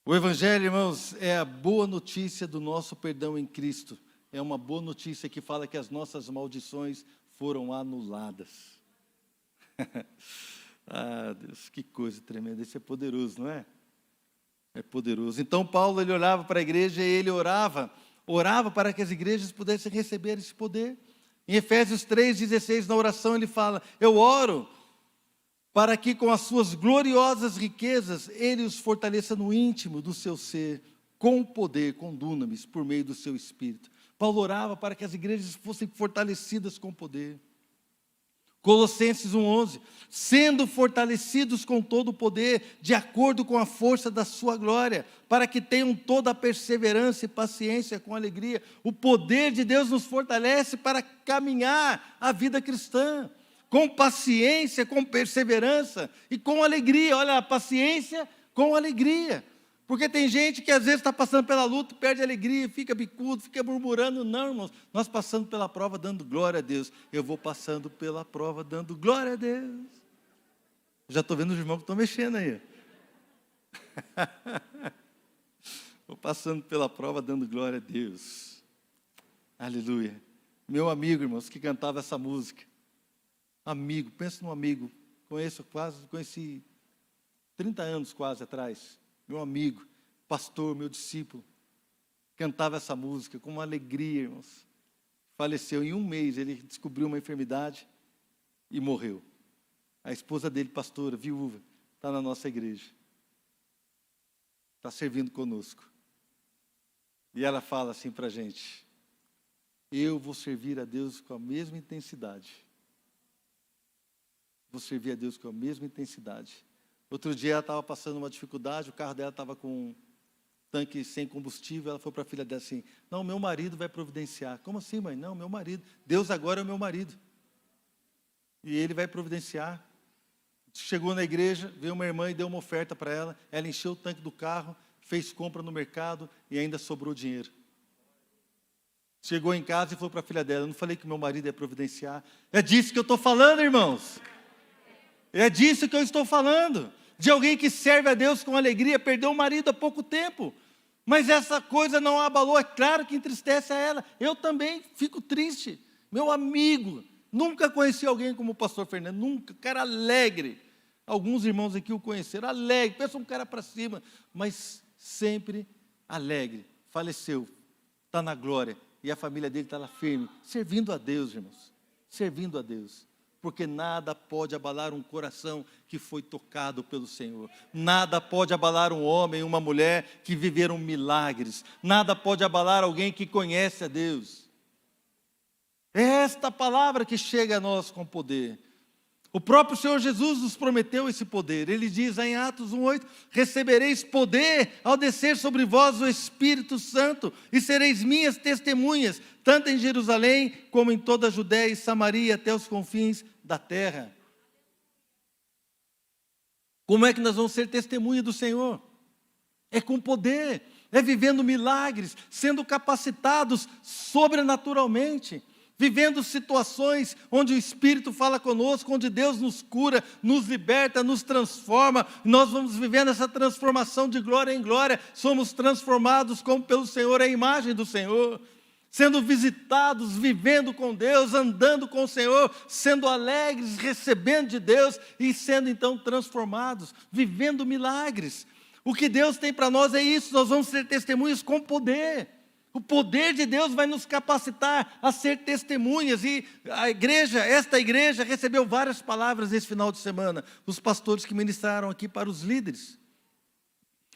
O evangelho, irmãos, é a boa notícia do nosso perdão em Cristo. É uma boa notícia que fala que as nossas maldições foram anuladas. Ah, Deus, que coisa tremenda. Isso é poderoso, não é? É poderoso. Então Paulo, ele olhava para a igreja e ele orava para que as igrejas pudessem receber esse poder. Em Efésios 3,16, na oração, ele fala, eu oro para que com as suas gloriosas riquezas, ele os fortaleça no íntimo do seu ser, com poder, com dunamis, por meio do seu Espírito. Paulo orava para que as igrejas fossem fortalecidas com poder. Colossenses 1,11, sendo fortalecidos com todo o poder, de acordo com a força da sua glória, para que tenham toda a perseverança e paciência com alegria. O poder de Deus nos fortalece para caminhar a vida cristã, com paciência, com perseverança e com alegria. Olha, a paciência com alegria. Porque tem gente que às vezes está passando pela luta, perde a alegria, fica bicudo, fica murmurando. Não, irmãos, nós passando pela prova dando glória a Deus. Eu vou passando pela prova dando glória a Deus. Já estou vendo os irmãos que estão mexendo aí. Vou passando pela prova dando glória a Deus. Aleluia. Meu amigo, irmãos, que cantava essa música. Amigo, pensa num amigo. Conheci 30 anos quase atrás. Meu amigo, pastor, meu discípulo, cantava essa música com uma alegria, irmãos. Faleceu em um mês, ele descobriu uma enfermidade e morreu. A esposa dele, pastora, viúva, está na nossa igreja. Está servindo conosco. E ela fala assim para a gente, eu vou servir a Deus com a mesma intensidade. Vou servir a Deus com a mesma intensidade. Outro dia ela estava passando uma dificuldade, o carro dela estava com um tanque sem combustível, ela foi para a filha dela assim, não, meu marido vai providenciar. Como assim, mãe? Não, meu marido. Deus agora é o meu marido. E ele vai providenciar. chegou na igreja, veio uma irmã e deu uma oferta para ela. Ela encheu o tanque do carro, fez compra no mercado e ainda sobrou dinheiro. Chegou em casa e falou para a filha dela: eu não falei que meu marido ia providenciar? É disso que eu estou falando, irmãos. É disso que eu estou falando. De alguém que serve a Deus com alegria, perdeu o marido há pouco tempo. Mas essa coisa não a abalou, é claro que entristece a ela. Eu também fico triste. Meu amigo, nunca conheci alguém como o pastor Fernando, nunca, cara alegre. Alguns irmãos aqui o conheceram, alegre, pensa um cara para cima, mas sempre alegre. Faleceu, está na glória, e a família dele está lá firme, servindo a Deus, irmãos, servindo a Deus. Porque nada pode abalar um coração que foi tocado pelo Senhor. Nada pode abalar um homem e uma mulher que viveram milagres. Nada pode abalar alguém que conhece a Deus. É esta palavra que chega a nós com poder. O próprio Senhor Jesus nos prometeu esse poder. Ele diz em Atos 1:8: recebereis poder ao descer sobre vós o Espírito Santo, e sereis minhas testemunhas, tanto em Jerusalém, como em toda a Judéia e Samaria, até os confins da terra. Como é que nós vamos ser testemunha do Senhor? É com poder, é vivendo milagres, sendo capacitados sobrenaturalmente, vivendo situações onde o Espírito fala conosco, onde Deus nos cura, nos liberta, nos transforma. Nós vamos vivendo essa transformação de glória em glória, somos transformados como pelo Senhor, a imagem do Senhor, sendo visitados, vivendo com Deus, andando com o Senhor, sendo alegres, recebendo de Deus e sendo então transformados, vivendo milagres. O que Deus tem para nós é isso, nós vamos ser testemunhas com poder. O poder de Deus vai nos capacitar a ser testemunhas. E a igreja, esta igreja, recebeu várias palavras esse final de semana, os pastores que ministraram aqui para os líderes,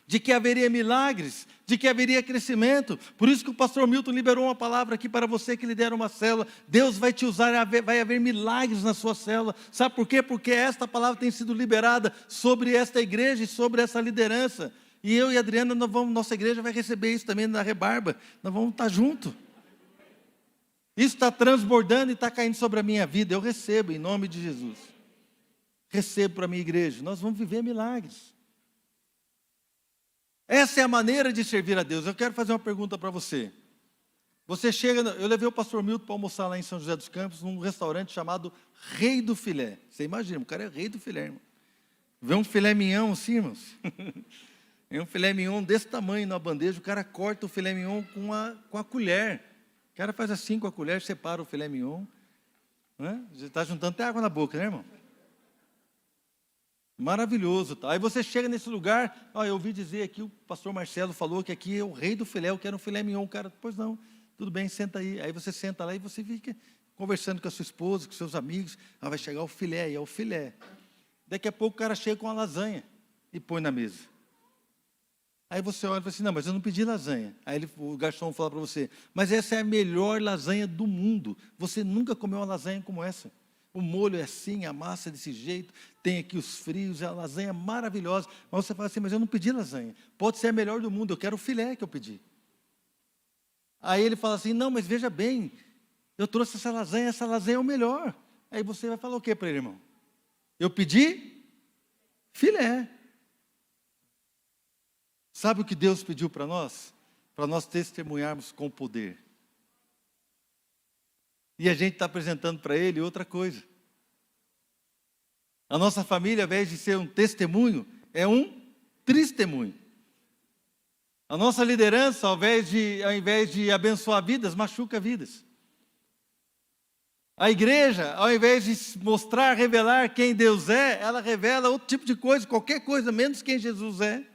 de que haveria milagres, de que haveria crescimento. Por isso que o pastor Milton liberou uma palavra aqui para você que lidera uma célula. Deus vai te usar, vai haver milagres na sua célula. Sabe por quê? Porque esta palavra tem sido liberada sobre esta igreja e sobre essa liderança. E eu e a Adriana, nossa igreja vai receber isso também na rebarba. Nós vamos estar juntos. Isso está transbordando e está caindo sobre a minha vida. Eu recebo em nome de Jesus. Recebo para a minha igreja. Nós vamos viver milagres. Essa é a maneira de servir a Deus. Eu quero fazer uma pergunta para você. Você chega, eu levei o pastor Milton para almoçar lá em São José dos Campos, num restaurante chamado Rei do Filé. Você imagina, o cara é rei do filé, irmão. Vê um filé mignon assim, irmãos. É um filé mignon desse tamanho na bandeja, o cara corta o filé mignon com a colher. O cara faz assim com a colher, separa o filé mignon. Né? Você está juntando até água na boca, né, irmão? Maravilhoso. Tá? Aí você chega nesse lugar, eu ouvi dizer aqui, o pastor Marcelo falou que aqui é o rei do filé, eu quero um filé mignon. O cara, pois não, tudo bem, senta aí. Aí você senta lá e você fica conversando com a sua esposa, com seus amigos. Vai chegar o filé, e é o filé. Daqui a pouco o cara chega com a lasanha e põe na mesa. Aí você olha e fala assim: não, mas eu não pedi lasanha. Aí o garçom fala para você: mas essa é a melhor lasanha do mundo. Você nunca comeu uma lasanha como essa. O molho é assim, a massa é desse jeito, tem aqui os frios, a lasanha é maravilhosa. Mas você fala assim: mas eu não pedi lasanha. Pode ser a melhor do mundo, eu quero o filé que eu pedi. Aí ele fala assim: não, mas veja bem, eu trouxe essa lasanha é o melhor. Aí você vai falar o que para ele, irmão? Eu pedi filé. Sabe o que Deus pediu para nós? Para nós testemunharmos com poder. E a gente está apresentando para Ele outra coisa. A nossa família, ao invés de ser um testemunho, é um testemunho. A nossa liderança, ao invés de abençoar vidas, machuca vidas. A igreja, ao invés de mostrar, revelar quem Deus é, ela revela outro tipo de coisa, qualquer coisa, menos quem Jesus é.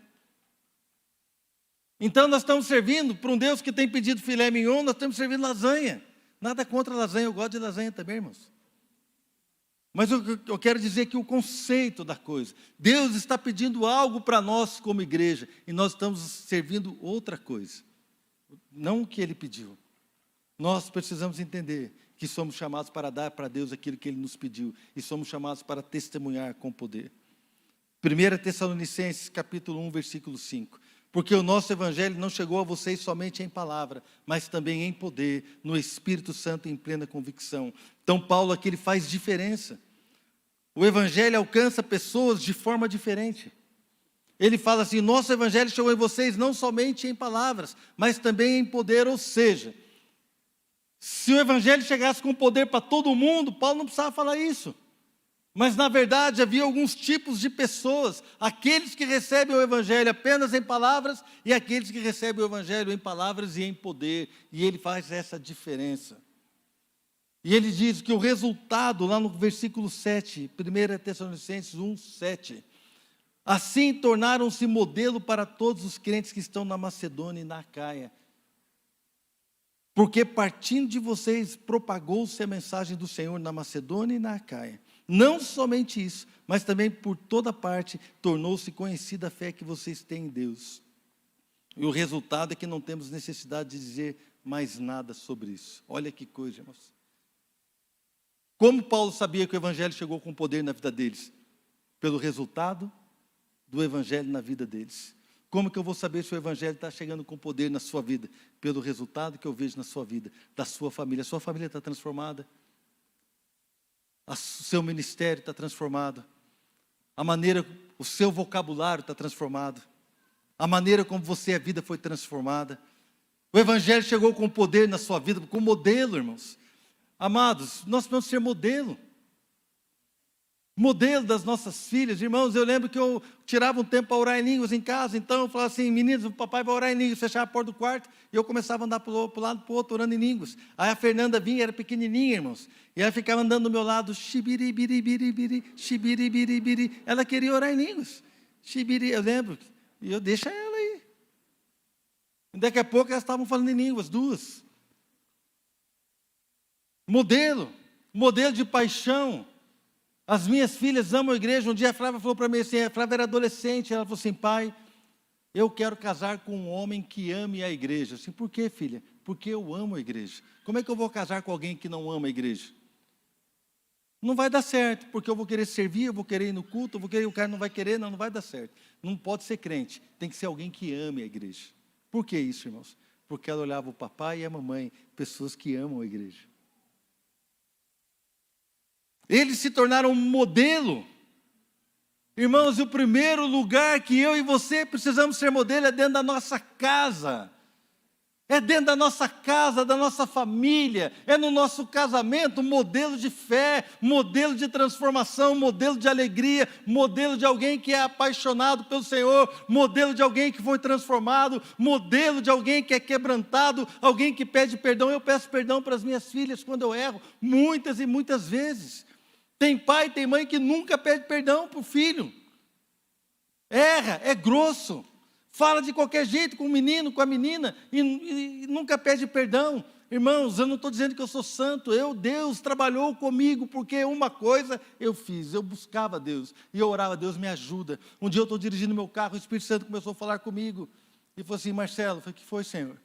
Então nós estamos servindo para um Deus que tem pedido filé mignon, nós estamos servindo lasanha. Nada contra lasanha, eu gosto de lasanha também, irmãos. Mas eu quero dizer que o conceito da coisa, Deus está pedindo algo para nós como igreja, e nós estamos servindo outra coisa. Não o que Ele pediu. Nós precisamos entender que somos chamados para dar para Deus aquilo que Ele nos pediu, e somos chamados para testemunhar com poder. 1 Tessalonicenses capítulo 1, versículo 5. Porque o nosso evangelho não chegou a vocês somente em palavra, mas também em poder, no Espírito Santo em plena convicção. Então Paulo aqui ele faz diferença. O Evangelho alcança pessoas de forma diferente. Ele fala assim: nosso Evangelho chegou em vocês não somente em palavras, mas também em poder. Ou seja, se o Evangelho chegasse com poder para todo mundo, Paulo não precisava falar isso. Mas na verdade havia alguns tipos de pessoas: aqueles que recebem o Evangelho apenas em palavras e aqueles que recebem o Evangelho em palavras e em poder. E ele faz essa diferença. E ele diz que o resultado, lá no versículo 7, 1 Tessalonicenses 1, 7, assim tornaram-se modelo para todos os crentes que estão na Macedônia e na Acaia. Porque partindo de vocês propagou-se a mensagem do Senhor na Macedônia e na Acaia. Não somente isso, mas também por toda parte tornou-se conhecida a fé que vocês têm em Deus. E o resultado é que não temos necessidade de dizer mais nada sobre isso. Olha que coisa, irmãos. Como Paulo sabia que o Evangelho chegou com poder na vida deles? Pelo resultado do Evangelho na vida deles. Como que eu vou saber se o Evangelho está chegando com poder na sua vida? Pelo resultado que eu vejo na sua vida, da sua família. A sua família está transformada. O seu ministério está transformado. A maneira, o seu vocabulário está transformado. A maneira como você é a vida foi transformada. O Evangelho chegou com poder na sua vida, com modelo, irmãos. Amados, nós precisamos ser modelo. Modelo das nossas filhas. Irmãos, eu lembro que eu tirava um tempo para orar em línguas em casa. Então eu falava assim: meninos, o papai vai orar em línguas. Fechava a porta do quarto e eu começava a andar para o lado, para o outro, orando em línguas. Aí a Fernanda vinha, era pequenininha, irmãos. E ela ficava andando do meu lado. Xibiribiribiri, xibiribiribiri. Ela queria orar em línguas. Xibiri, eu lembro. E eu deixo ela aí. E daqui a pouco elas estavam falando em línguas, duas. Modelo de paixão. As minhas filhas amam a igreja. Um dia a Flávia falou para mim assim, a Flávia era adolescente, ela falou assim: pai, eu quero casar com um homem que ame a igreja. Assim, por quê, filha? Porque eu amo a igreja. Como é que eu vou casar com alguém que não ama a igreja? Não vai dar certo, porque eu vou querer servir, eu vou querer ir no culto, eu vou querer, o cara não vai querer, não vai dar certo. Não pode ser crente, tem que ser alguém que ame a igreja. Por que isso, irmãos? Porque ela olhava o papai e a mamãe, pessoas que amam a igreja. Eles se tornaram um modelo. Irmãos, o primeiro lugar que eu e você precisamos ser modelo é dentro da nossa casa. É dentro da nossa casa, da nossa família, é no nosso casamento, modelo de fé, modelo de transformação, modelo de alegria, modelo de alguém que é apaixonado pelo Senhor, modelo de alguém que foi transformado, modelo de alguém que é quebrantado, alguém que pede perdão. Eu peço perdão para as minhas filhas quando eu erro, muitas e muitas vezes. Tem pai, tem mãe que nunca pede perdão para o filho. Erra, é grosso. Fala de qualquer jeito com o menino, com a menina, e nunca pede perdão. Irmãos, eu não estou dizendo que eu sou santo. Deus trabalhou comigo, porque uma coisa eu fiz. Eu buscava Deus, e eu orava: Deus me ajuda. Um dia eu estou dirigindo meu carro, o Espírito Santo começou a falar comigo. E falou assim: Marcelo, eu falei: que foi, Senhor?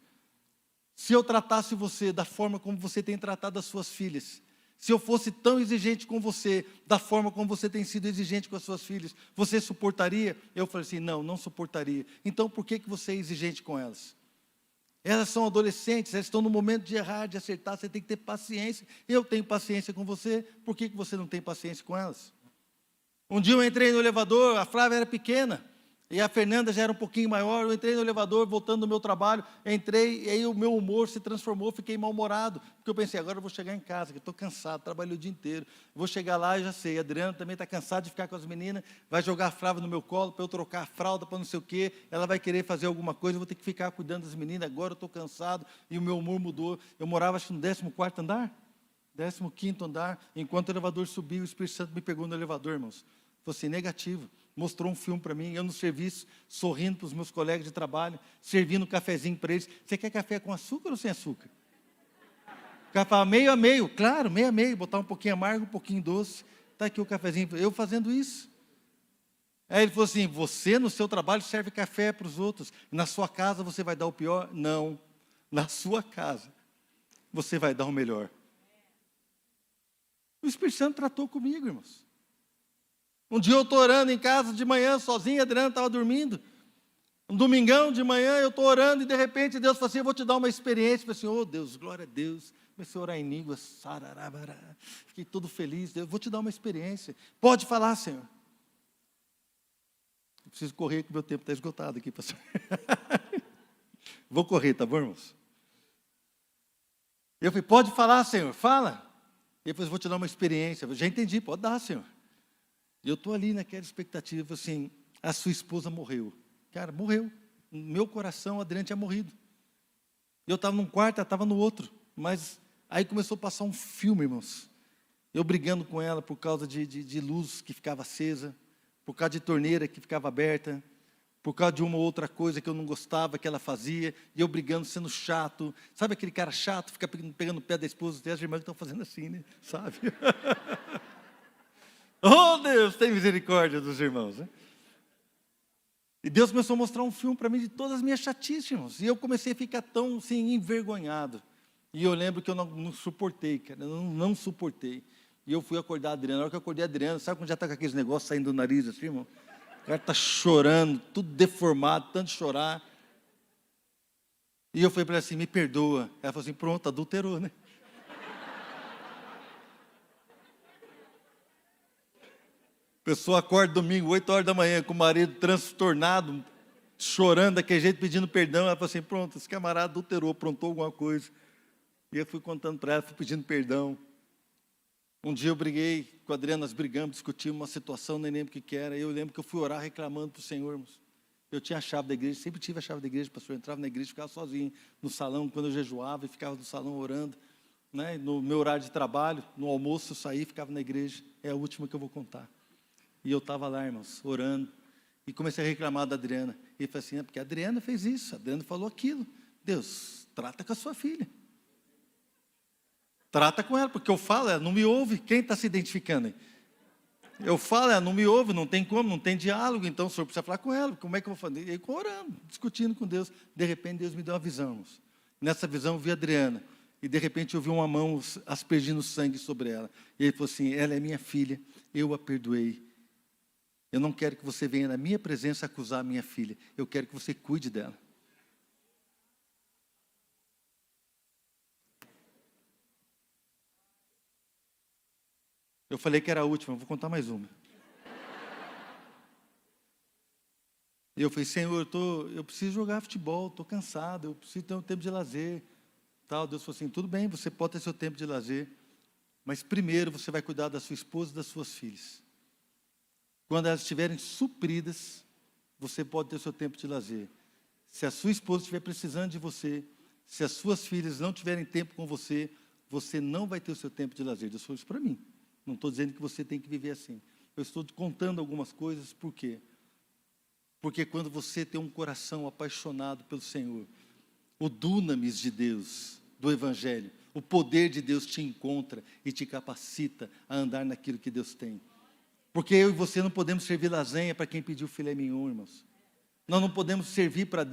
Se eu tratasse você da forma como você tem tratado as suas filhas, se eu fosse tão exigente com você, da forma como você tem sido exigente com as suas filhas, você suportaria? Eu falei assim: não suportaria. Então por que você é exigente com elas? Elas são adolescentes, elas estão no momento de errar, de acertar, você tem que ter paciência. Eu tenho paciência com você, por que você não tem paciência com elas? Um dia eu entrei no elevador, a Flávia era pequena, e a Fernanda já era um pouquinho maior. Eu entrei no elevador, voltando do meu trabalho, entrei, e aí o meu humor se transformou, fiquei mal-humorado, porque eu pensei: agora eu vou chegar em casa, que estou cansado, trabalhei o dia inteiro, vou chegar lá e já sei, a Adriana também está cansada de ficar com as meninas, vai jogar a Flávia no meu colo, para eu trocar a fralda, para não sei o quê, ela vai querer fazer alguma coisa, eu vou ter que ficar cuidando das meninas, agora eu estou cansado, e o meu humor mudou. Eu morava, acho que no 14º andar, 15º andar, enquanto o elevador subiu, o Espírito Santo me pegou no elevador, irmãos. Falei assim: negativo. Mostrou um filme para mim, eu no serviço, sorrindo para os meus colegas de trabalho, servindo um cafezinho para eles. Você quer café com açúcar ou sem açúcar? O cara fala: meio a meio. Claro, meio a meio, botar um pouquinho amargo, um pouquinho doce. Está aqui o cafezinho. Eu fazendo isso. Aí ele falou assim: você no seu trabalho serve café para os outros, na sua casa você vai dar o pior? Não, na sua casa você vai dar o melhor. O Espírito Santo tratou comigo, irmãos. Um dia eu estou orando em casa de manhã, sozinho, a Adriana estava dormindo. Um domingão de manhã eu estou orando e de repente Deus fala assim, eu vou te dar uma experiência. Eu falei assim, oh Deus, glória a Deus. Comecei a orar em línguas, sararabara. Fiquei todo feliz, Deus, vou te dar uma experiência. Pode falar, Senhor. Eu preciso correr que o meu tempo está esgotado aqui, pastor. Vou correr, tá bom, irmãos? Eu falei, pode falar, Senhor, fala. E depois vou te dar uma experiência. Eu já entendi, pode dar, Senhor. E eu estou ali naquela expectativa, assim, a sua esposa morreu. Cara, morreu. No meu coração, a Adriana tinha morrido. Eu estava num quarto, ela estava no outro. Mas aí começou a passar um filme, irmãos. Eu brigando com ela por causa de luz que ficava acesa, por causa de torneira que ficava aberta, por causa de uma ou outra coisa que eu não gostava que ela fazia, e eu brigando, sendo chato. Sabe aquele cara chato, fica pegando o pé da esposa, tem as irmãs que estão fazendo assim, né? Sabe? Oh, Deus, tem misericórdia dos irmãos, né? E Deus começou a mostrar um filme para mim de todas as minhas chatices, irmãos. E eu comecei a ficar tão, assim, envergonhado. E eu lembro que eu não suportei, cara, eu não suportei. E eu fui acordar a Adriana. Na hora que eu acordei a Adriana, sabe quando já está com aqueles negócios saindo do nariz assim, irmão? O cara está chorando, tudo deformado, tanto chorar. E eu falei para ela assim, me perdoa. Ela falou assim, pronto, adulterou, né? A pessoa acorda domingo, 8 horas da manhã, com o marido transtornado, chorando daquele jeito, pedindo perdão. Ela falou assim, pronto, esse camarada adulterou, aprontou alguma coisa. E eu fui contando para ela, fui pedindo perdão. Um dia eu briguei com a Adriana, nós brigamos, discutimos uma situação, nem lembro o que era. Eu lembro que eu fui orar reclamando para o Senhor, irmãos. Eu tinha a chave da igreja, sempre tive a chave da igreja, pastor. Eu entrava na igreja e ficava sozinho no salão, quando eu jejuava, e ficava no salão orando. Né? No meu horário de trabalho, no almoço eu saí e ficava na igreja. É a última que eu vou contar. E eu estava lá, irmãos, orando. E comecei a reclamar da Adriana. E ele falou assim, porque a Adriana fez isso, a Adriana falou aquilo. Deus, trata com a sua filha. Trata com ela, porque eu falo, ela não me ouve. Quem está se identificando aí? Eu falo, ela não me ouve, não tem como, não tem diálogo. Então o senhor precisa falar com ela. Como é que eu vou fazer? E eu orando, discutindo com Deus. De repente Deus me deu uma visão, irmãos. Nessa visão eu vi a Adriana. E de repente eu vi uma mão aspergindo sangue sobre ela. E ele falou assim, ela é minha filha, eu a perdoei. Eu não quero que você venha na minha presença acusar a minha filha. Eu quero que você cuide dela. Eu falei que era a última, vou contar mais uma. E eu falei, Senhor, eu preciso jogar futebol, estou cansado, eu preciso ter um tempo de lazer. Tal. Deus falou assim, tudo bem, você pode ter seu tempo de lazer, mas primeiro você vai cuidar da sua esposa e das suas filhas. Quando elas estiverem supridas, você pode ter seu tempo de lazer. Se a sua esposa estiver precisando de você, se as suas filhas não tiverem tempo com você, você não vai ter o seu tempo de lazer. Deus falou isso para mim. Não estou dizendo que você tem que viver assim. Eu estou contando algumas coisas, por quê? Porque quando você tem um coração apaixonado pelo Senhor, o dunamis de Deus, do Evangelho, o poder de Deus te encontra e te capacita a andar naquilo que Deus tem. Porque eu e você não podemos servir lasanha para quem pediu filé mignon, irmãos. Nós não podemos servir a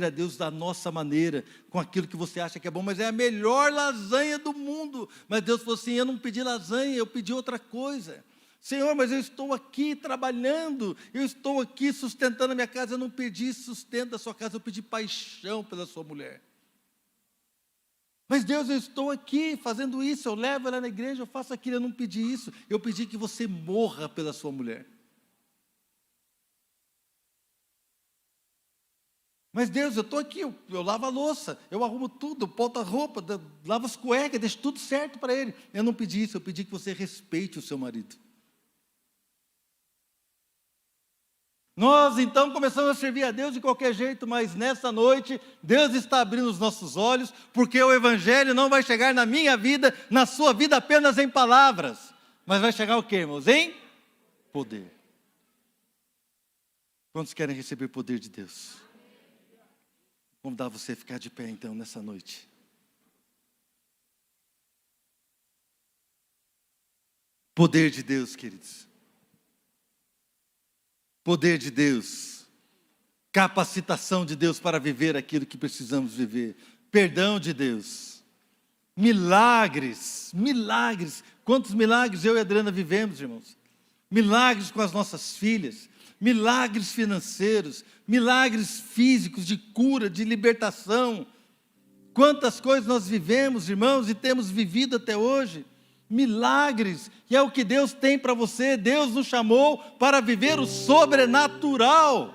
Deus da nossa maneira, com aquilo que você acha que é bom, mas é a melhor lasanha do mundo. Mas Deus falou assim, eu não pedi lasanha, eu pedi outra coisa. Senhor, mas eu estou aqui trabalhando, eu estou aqui sustentando a minha casa, eu não pedi sustento da sua casa, eu pedi paixão pela sua mulher. Mas Deus, eu estou aqui fazendo isso, eu levo ela na igreja, eu faço aquilo, eu não pedi isso, eu pedi que você morra pela sua mulher. Mas Deus, eu estou aqui, eu lavo a louça, eu arrumo tudo, eu boto a roupa, lavo as cuecas, deixo tudo certo para ele. Eu não pedi isso, eu pedi que você respeite o seu marido. Nós então começamos a servir a Deus de qualquer jeito, mas nessa noite Deus está abrindo os nossos olhos, porque o Evangelho não vai chegar na minha vida, na sua vida apenas em palavras, mas vai chegar o quê, irmãos? Em poder. Quantos querem receber o poder de Deus? Vou convidar você a ficar de pé então nessa noite. Poder de Deus, queridos. Poder de Deus. Capacitação de Deus para viver aquilo que precisamos viver. Perdão de Deus. Milagres. Milagres. Quantos milagres eu e a Adriana vivemos, irmãos? Milagres com as nossas filhas. milagres financeiros, milagres físicos, de cura, de libertação. Quantas coisas nós vivemos, irmãos, e temos vivido até hoje. Milagres, e é o que Deus tem para você. Deus nos chamou para viver o sobrenatural.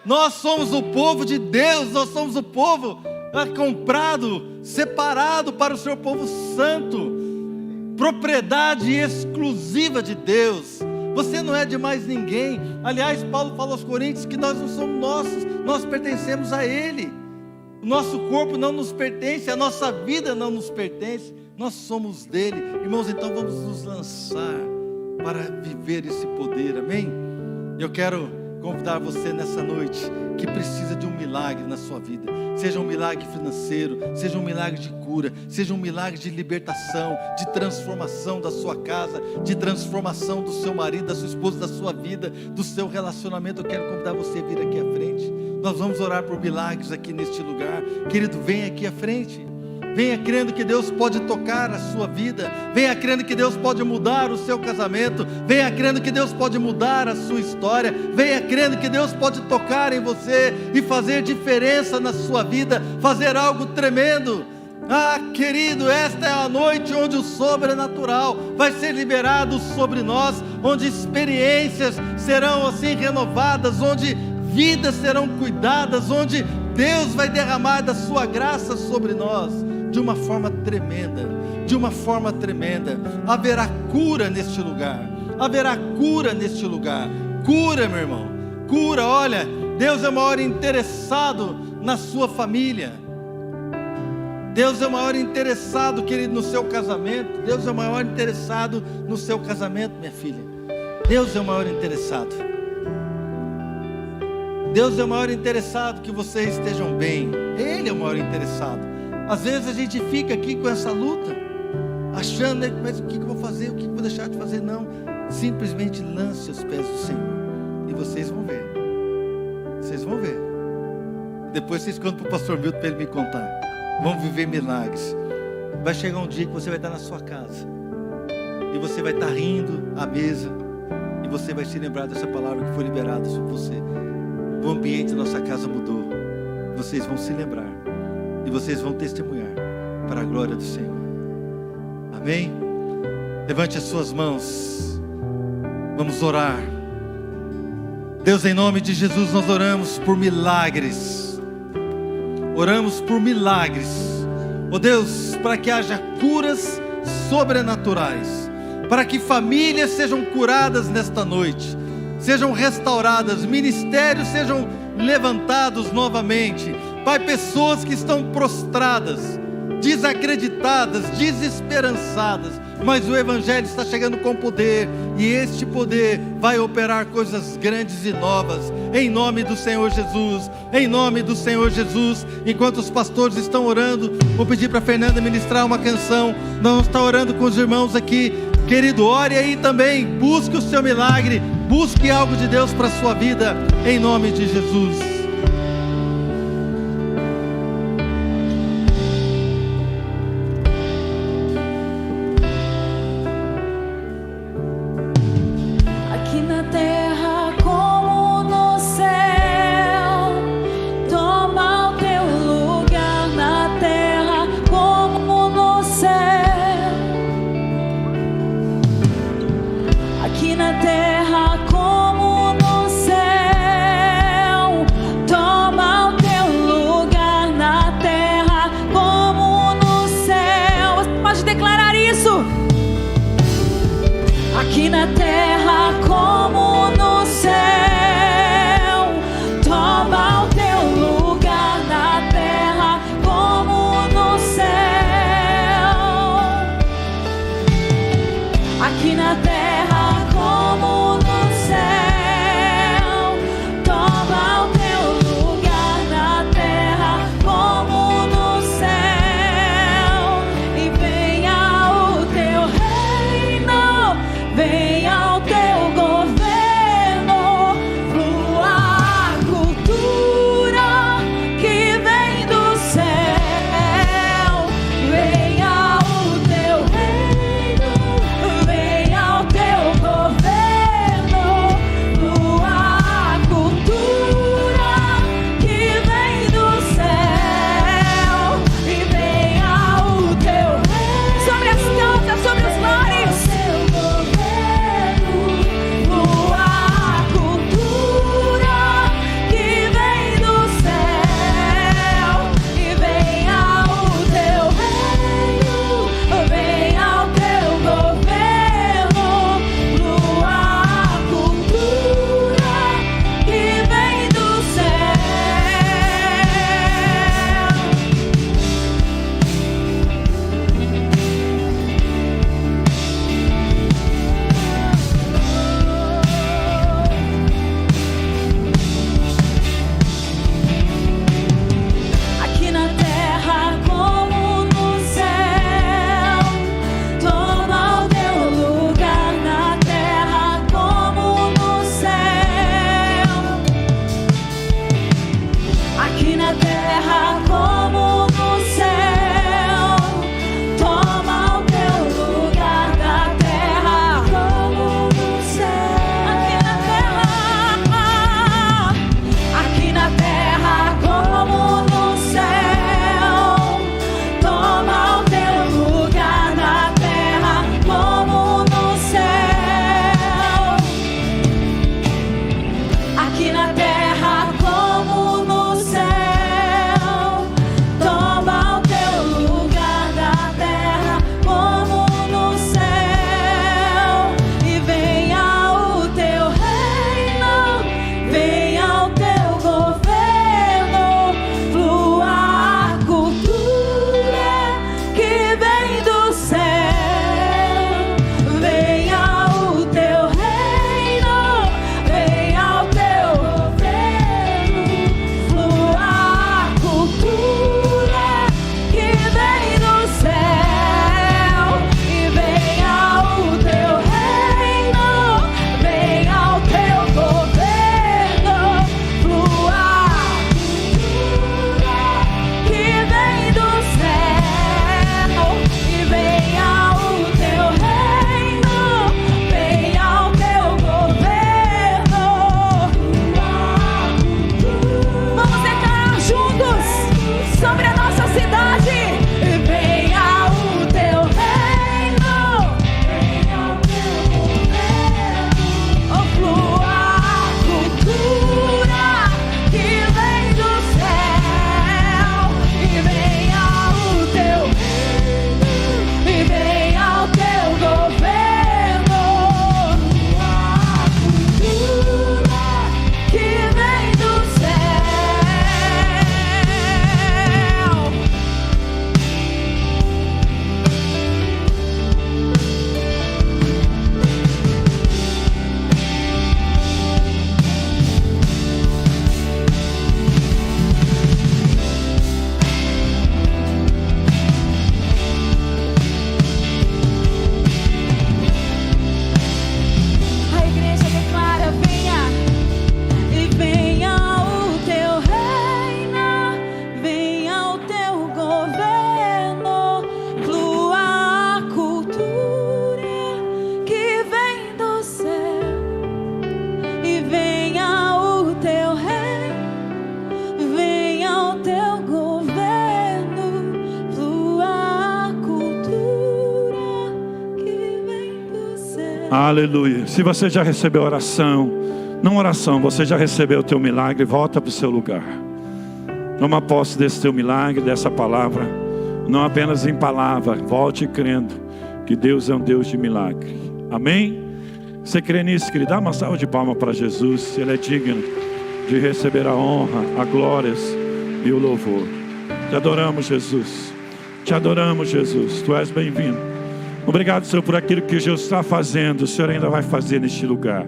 Nós somos o povo de Deus, nós somos o povo comprado, separado para o seu povo santo, propriedade exclusiva de Deus. Você não é de mais ninguém. Aliás, Paulo fala aos Coríntios que nós não somos nossos, nós pertencemos a Ele. O nosso corpo não nos pertence, a nossa vida não nos pertence, nós somos dele. Irmãos, então vamos nos lançar para viver esse poder, amém? Eu quero convidar você nessa noite que precisa de um milagre na sua vida. Seja um milagre financeiro, seja um milagre de cura, seja um milagre de libertação, de transformação da sua casa, de transformação do seu marido, da sua esposa, da sua vida, do seu relacionamento. Eu quero convidar você a vir aqui à frente. Nós vamos orar por milagres aqui neste lugar. Querido, vem aqui à frente. Venha crendo que Deus pode tocar a sua vida. Venha crendo que Deus pode mudar o seu casamento. Venha crendo que Deus pode mudar a sua história. Venha crendo que Deus pode tocar em você e fazer diferença na sua vida, fazer algo tremendo. Ah, querido, esta é a noite onde o sobrenatural vai ser liberado sobre nós, onde experiências serão assim renovadas, onde vidas serão cuidadas, onde Deus vai derramar da sua graça sobre nós de uma forma tremenda, de uma forma tremenda. Haverá cura neste lugar, haverá cura neste lugar. Cura, meu irmão, cura. Olha, Deus é o maior interessado na sua família. Deus é o maior interessado, querido, no seu casamento. Deus é o maior interessado no seu casamento, minha filha. Deus é o maior interessado. Deus é o maior interessado que vocês estejam bem. Ele é o maior interessado. Às vezes a gente fica aqui com essa luta, achando, né, mas o que eu vou fazer, o que eu vou deixar de fazer? Não, simplesmente lance aos pés do Senhor, e vocês vão ver. Vocês vão ver. Depois vocês contam para o pastor Milton para ele me contar. Vão viver milagres. Vai chegar um dia que você vai estar na sua casa, e você vai estar rindo à mesa, e você vai se lembrar dessa palavra que foi liberada sobre você. O ambiente da nossa casa mudou. Vocês vão se lembrar, e vocês vão testemunhar para a glória do Senhor. Amém? Levante as suas mãos. Vamos orar. Deus, em nome de Jesus, nós oramos por milagres. Oramos por milagres. Oh Deus, para que haja curas sobrenaturais, para que famílias sejam curadas nesta noite, sejam restauradas, ministérios sejam levantados novamente. Pai, pessoas que estão prostradas, desacreditadas, desesperançadas, mas o Evangelho está chegando com poder, e este poder vai operar coisas grandes e novas, em nome do Senhor Jesus, em nome do Senhor Jesus. Enquanto os pastores estão orando, vou pedir para a Fernanda ministrar uma canção. Nós vamos estar orando com os irmãos aqui. Querido, ore aí também, busque o seu milagre, busque algo de Deus para a sua vida, em nome de Jesus.
Aqui na terra como no céu,
Aleluia. Se você já recebeu oração, não oração, você já recebeu o teu milagre, volta para o seu lugar. Toma posse desse teu milagre, dessa palavra. Não apenas em palavra, volte crendo que Deus é um Deus de milagre. Amém? Você crê nisso, querido? Dá uma salva de palmas para Jesus. Ele é digno de receber a honra, a glórias e o louvor. Te adoramos, Jesus. Te adoramos, Jesus. Tu és bem-vindo. Obrigado, Senhor, por aquilo que Jesus está fazendo. O Senhor ainda vai fazer neste lugar.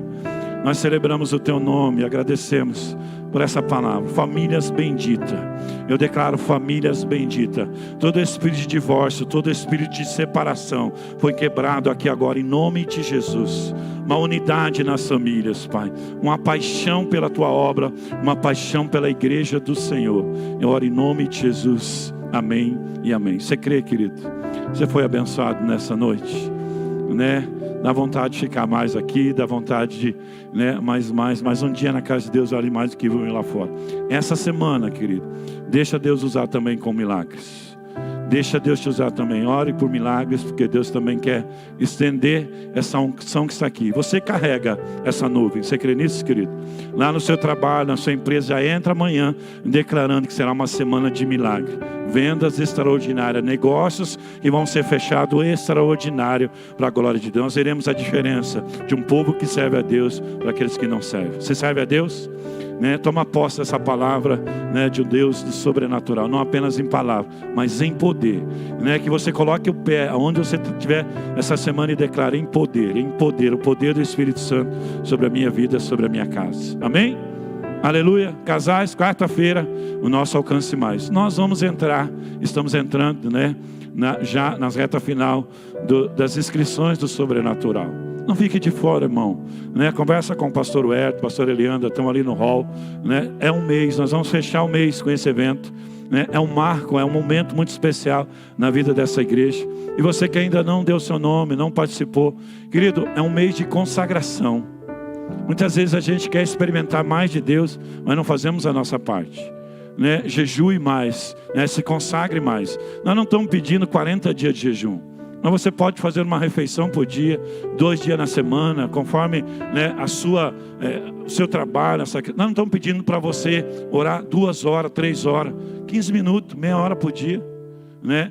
Nós celebramos o teu nome e agradecemos por essa palavra. Famílias benditas. Eu declaro famílias benditas. Todo espírito de divórcio, todo espírito de separação foi quebrado aqui agora em nome de Jesus. Uma unidade nas famílias, Pai. Uma paixão pela tua obra, uma paixão pela igreja do Senhor. Eu oro em nome de Jesus. Amém e amém. Você crê, querido? Você foi abençoado nessa noite, né? Dá vontade de ficar mais aqui, dá vontade de, né, mais um dia na casa de Deus vale mais do que vir lá fora. Essa semana, querido, deixa Deus usar também com milagres. Deixa Deus te usar também. Ore por milagres, porque Deus também quer estender essa unção que está aqui. Você carrega essa nuvem. Você crê nisso, querido? Lá no seu trabalho, na sua empresa, já entra amanhã declarando que será uma semana de milagre. Vendas extraordinárias, negócios que vão ser fechados extraordinário para a glória de Deus. Nós veremos a diferença de um povo que serve a Deus para aqueles que não servem. Você serve a Deus? Né? Toma posse dessa palavra, né, de um Deus do sobrenatural, não apenas em palavra, mas em poder, né? Que você coloque o pé onde você estiver essa semana e declare em poder, o poder do Espírito Santo sobre a minha vida, sobre a minha casa. Amém? Aleluia. Casais, quarta-feira, o nosso alcance mais. Nós vamos entrar, estamos entrando, né, já nas reta final das inscrições do sobrenatural. Não fique de fora, irmão, né? Conversa com o pastor Huerto, pastor Eliandra, estão ali no hall, né? É um mês, nós vamos fechar o mês com esse evento, né? É um marco, é um momento muito especial na vida dessa igreja. E você que ainda não deu seu nome, não participou, querido, é um mês de consagração. Muitas vezes a gente quer experimentar mais de Deus, mas não fazemos a nossa parte, né? Jejue mais, né? Se consagre mais. Nós não estamos pedindo 40 dias de jejum. Mas você pode fazer uma refeição por dia, 2 dias na semana, conforme, né, o seu trabalho. Nós não estamos pedindo para você orar 2 horas, 3 horas, 15 minutos, meia hora por dia, né,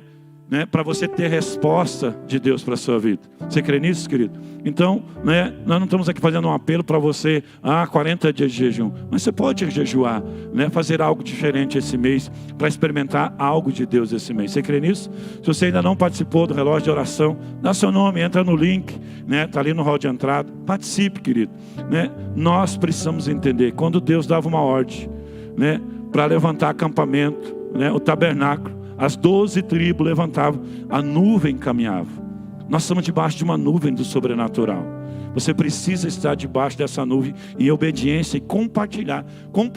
para você ter resposta de Deus para a sua vida. Você crê nisso, querido? Então, né, nós não estamos aqui fazendo um apelo para você, 40 dias de jejum. Mas você pode jejuar, né, fazer algo diferente esse mês, para experimentar algo de Deus esse mês. Você crê nisso? Se você ainda não participou do relógio de oração, dá seu nome, entra no link, né, está ali no hall de entrada. Participe, querido. Né? Nós precisamos entender, quando Deus dava uma ordem, né, para levantar acampamento, né, o tabernáculo, as 12 tribos levantavam, a nuvem caminhava. Nós estamos debaixo de uma nuvem do sobrenatural. Você precisa estar debaixo dessa nuvem em obediência e compartilhar,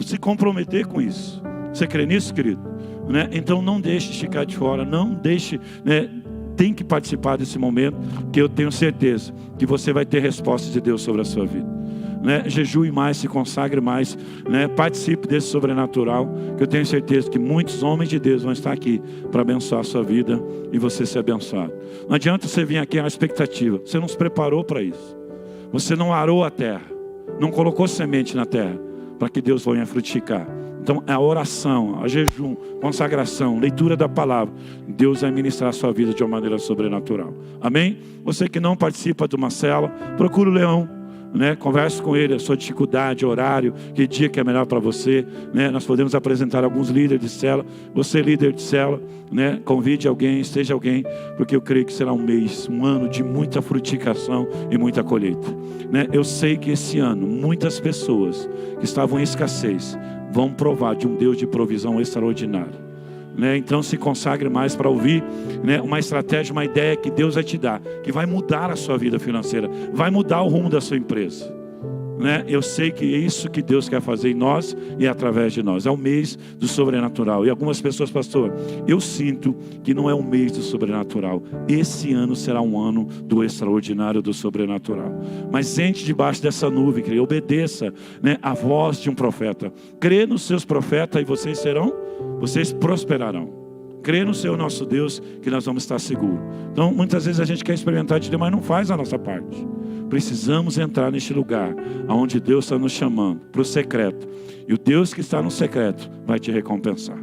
se comprometer com isso. Você crê nisso, querido? Né? Então não deixe de ficar de fora, não deixe, né? Tem que participar desse momento, que eu tenho certeza que você vai ter resposta de Deus sobre a sua vida. Né? Jejue mais, se consagre mais, né? Participe desse sobrenatural, que eu tenho certeza que muitos homens de Deus vão estar aqui para abençoar a sua vida e você ser abençoado. Não adianta você vir aqui na expectativa, você não se preparou para isso, você não arou a terra, não colocou semente na terra para que Deus venha frutificar. Então a oração, a jejum, consagração, leitura da palavra, Deus vai ministrar a sua vida de uma maneira sobrenatural. Amém? Você que não participa de uma célula, procura o Leão, né? Converse com ele, a sua dificuldade, horário, que dia que é melhor para você, né? Nós podemos apresentar alguns líderes de célula. Você líder de célula, né? Convide alguém, esteja alguém, porque eu creio que será um mês, um ano de muita frutificação e muita colheita, né? Eu sei que esse ano muitas pessoas que estavam em escassez vão provar de um Deus de provisão extraordinária. Né? Então se consagre mais para ouvir, né, uma estratégia, uma ideia que Deus vai te dar, que vai mudar a sua vida financeira, vai mudar o rumo da sua empresa, né? Eu sei que é isso que Deus quer fazer em nós e através de nós. É o mês do sobrenatural. E algumas pessoas, pastor, eu sinto que não é um mês do sobrenatural. Esse ano será um ano do extraordinário, do sobrenatural. Mas entre debaixo dessa nuvem, que obedeça, né, a voz de um profeta. Crê nos seus profetas e vocês prosperarão. Crê no Senhor nosso Deus, que nós vamos estar seguros. Então, muitas vezes a gente quer experimentar de Deus, mas não faz a nossa parte. Precisamos entrar neste lugar, onde Deus está nos chamando, para o secreto. E o Deus que está no secreto vai te recompensar.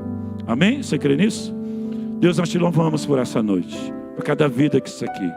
Amém? Você crê nisso? Deus, nós te louvamos por essa noite, por cada vida que está aqui.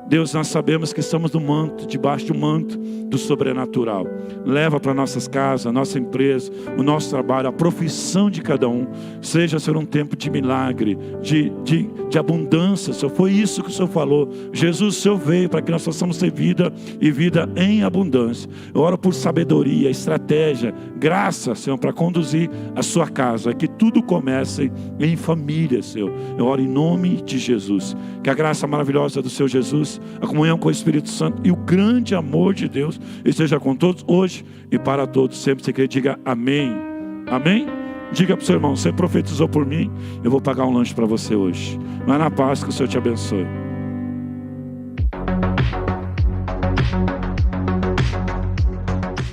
Deus, nós sabemos que estamos no manto, debaixo do manto do sobrenatural. Leva para nossas casas, a nossa empresa, o nosso trabalho, a profissão de cada um. Seja, Senhor, um tempo de milagre, de abundância, Senhor. Foi isso que o Senhor falou. Jesus, o Senhor veio para que nós possamos ter vida e vida em abundância. Eu oro por sabedoria, estratégia, graça, Senhor, para conduzir a sua casa. Que tudo comece em família, Senhor. Eu oro em nome de Jesus. Que a graça maravilhosa do Senhor Jesus, a comunhão com o Espírito Santo e o grande amor de Deus esteja com todos hoje e para todos sempre. Você quer, diga amém. Amém? Diga para o seu irmão: você profetizou por mim, eu vou pagar um lanche para você hoje. Vai na paz, que o Senhor te abençoe.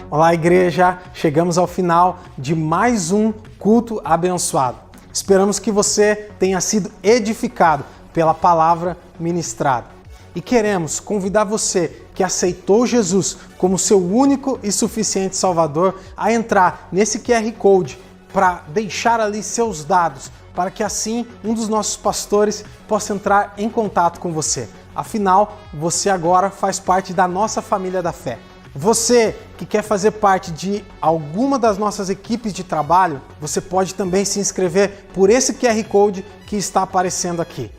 Olá, igreja, chegamos ao final de mais um culto abençoado. Esperamos que você tenha sido edificado pela palavra ministrada. E queremos convidar você que aceitou Jesus como seu único e suficiente Salvador a entrar nesse QR Code para deixar ali seus dados, para que assim um dos nossos pastores possa entrar em contato com você. Afinal, você agora faz parte da nossa família da fé. Você que quer fazer parte de alguma das nossas equipes de trabalho, você pode também se inscrever por esse QR Code que está aparecendo aqui.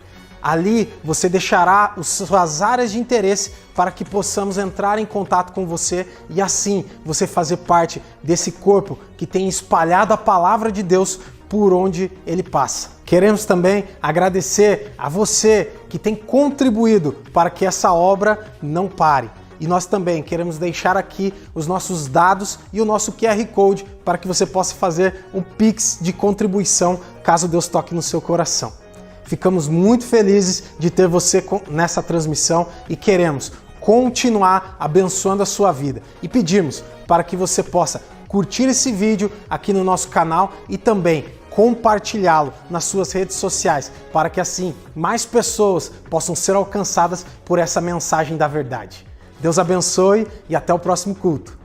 Ali você deixará suas áreas de interesse para que possamos entrar em contato com você e assim você fazer parte desse corpo que tem espalhado a palavra de Deus por onde ele passa. Queremos também agradecer a você que tem contribuído para que essa obra não pare. E nós também queremos deixar aqui os nossos dados e o nosso QR Code para que você possa fazer um Pix de contribuição caso Deus toque no seu coração. Ficamos muito felizes de ter você nessa transmissão e queremos continuar abençoando a sua vida. E pedimos para que você possa curtir esse vídeo aqui no nosso canal e também compartilhá-lo nas suas redes sociais, para que assim mais pessoas possam ser alcançadas por essa mensagem da verdade. Deus abençoe e até o próximo culto.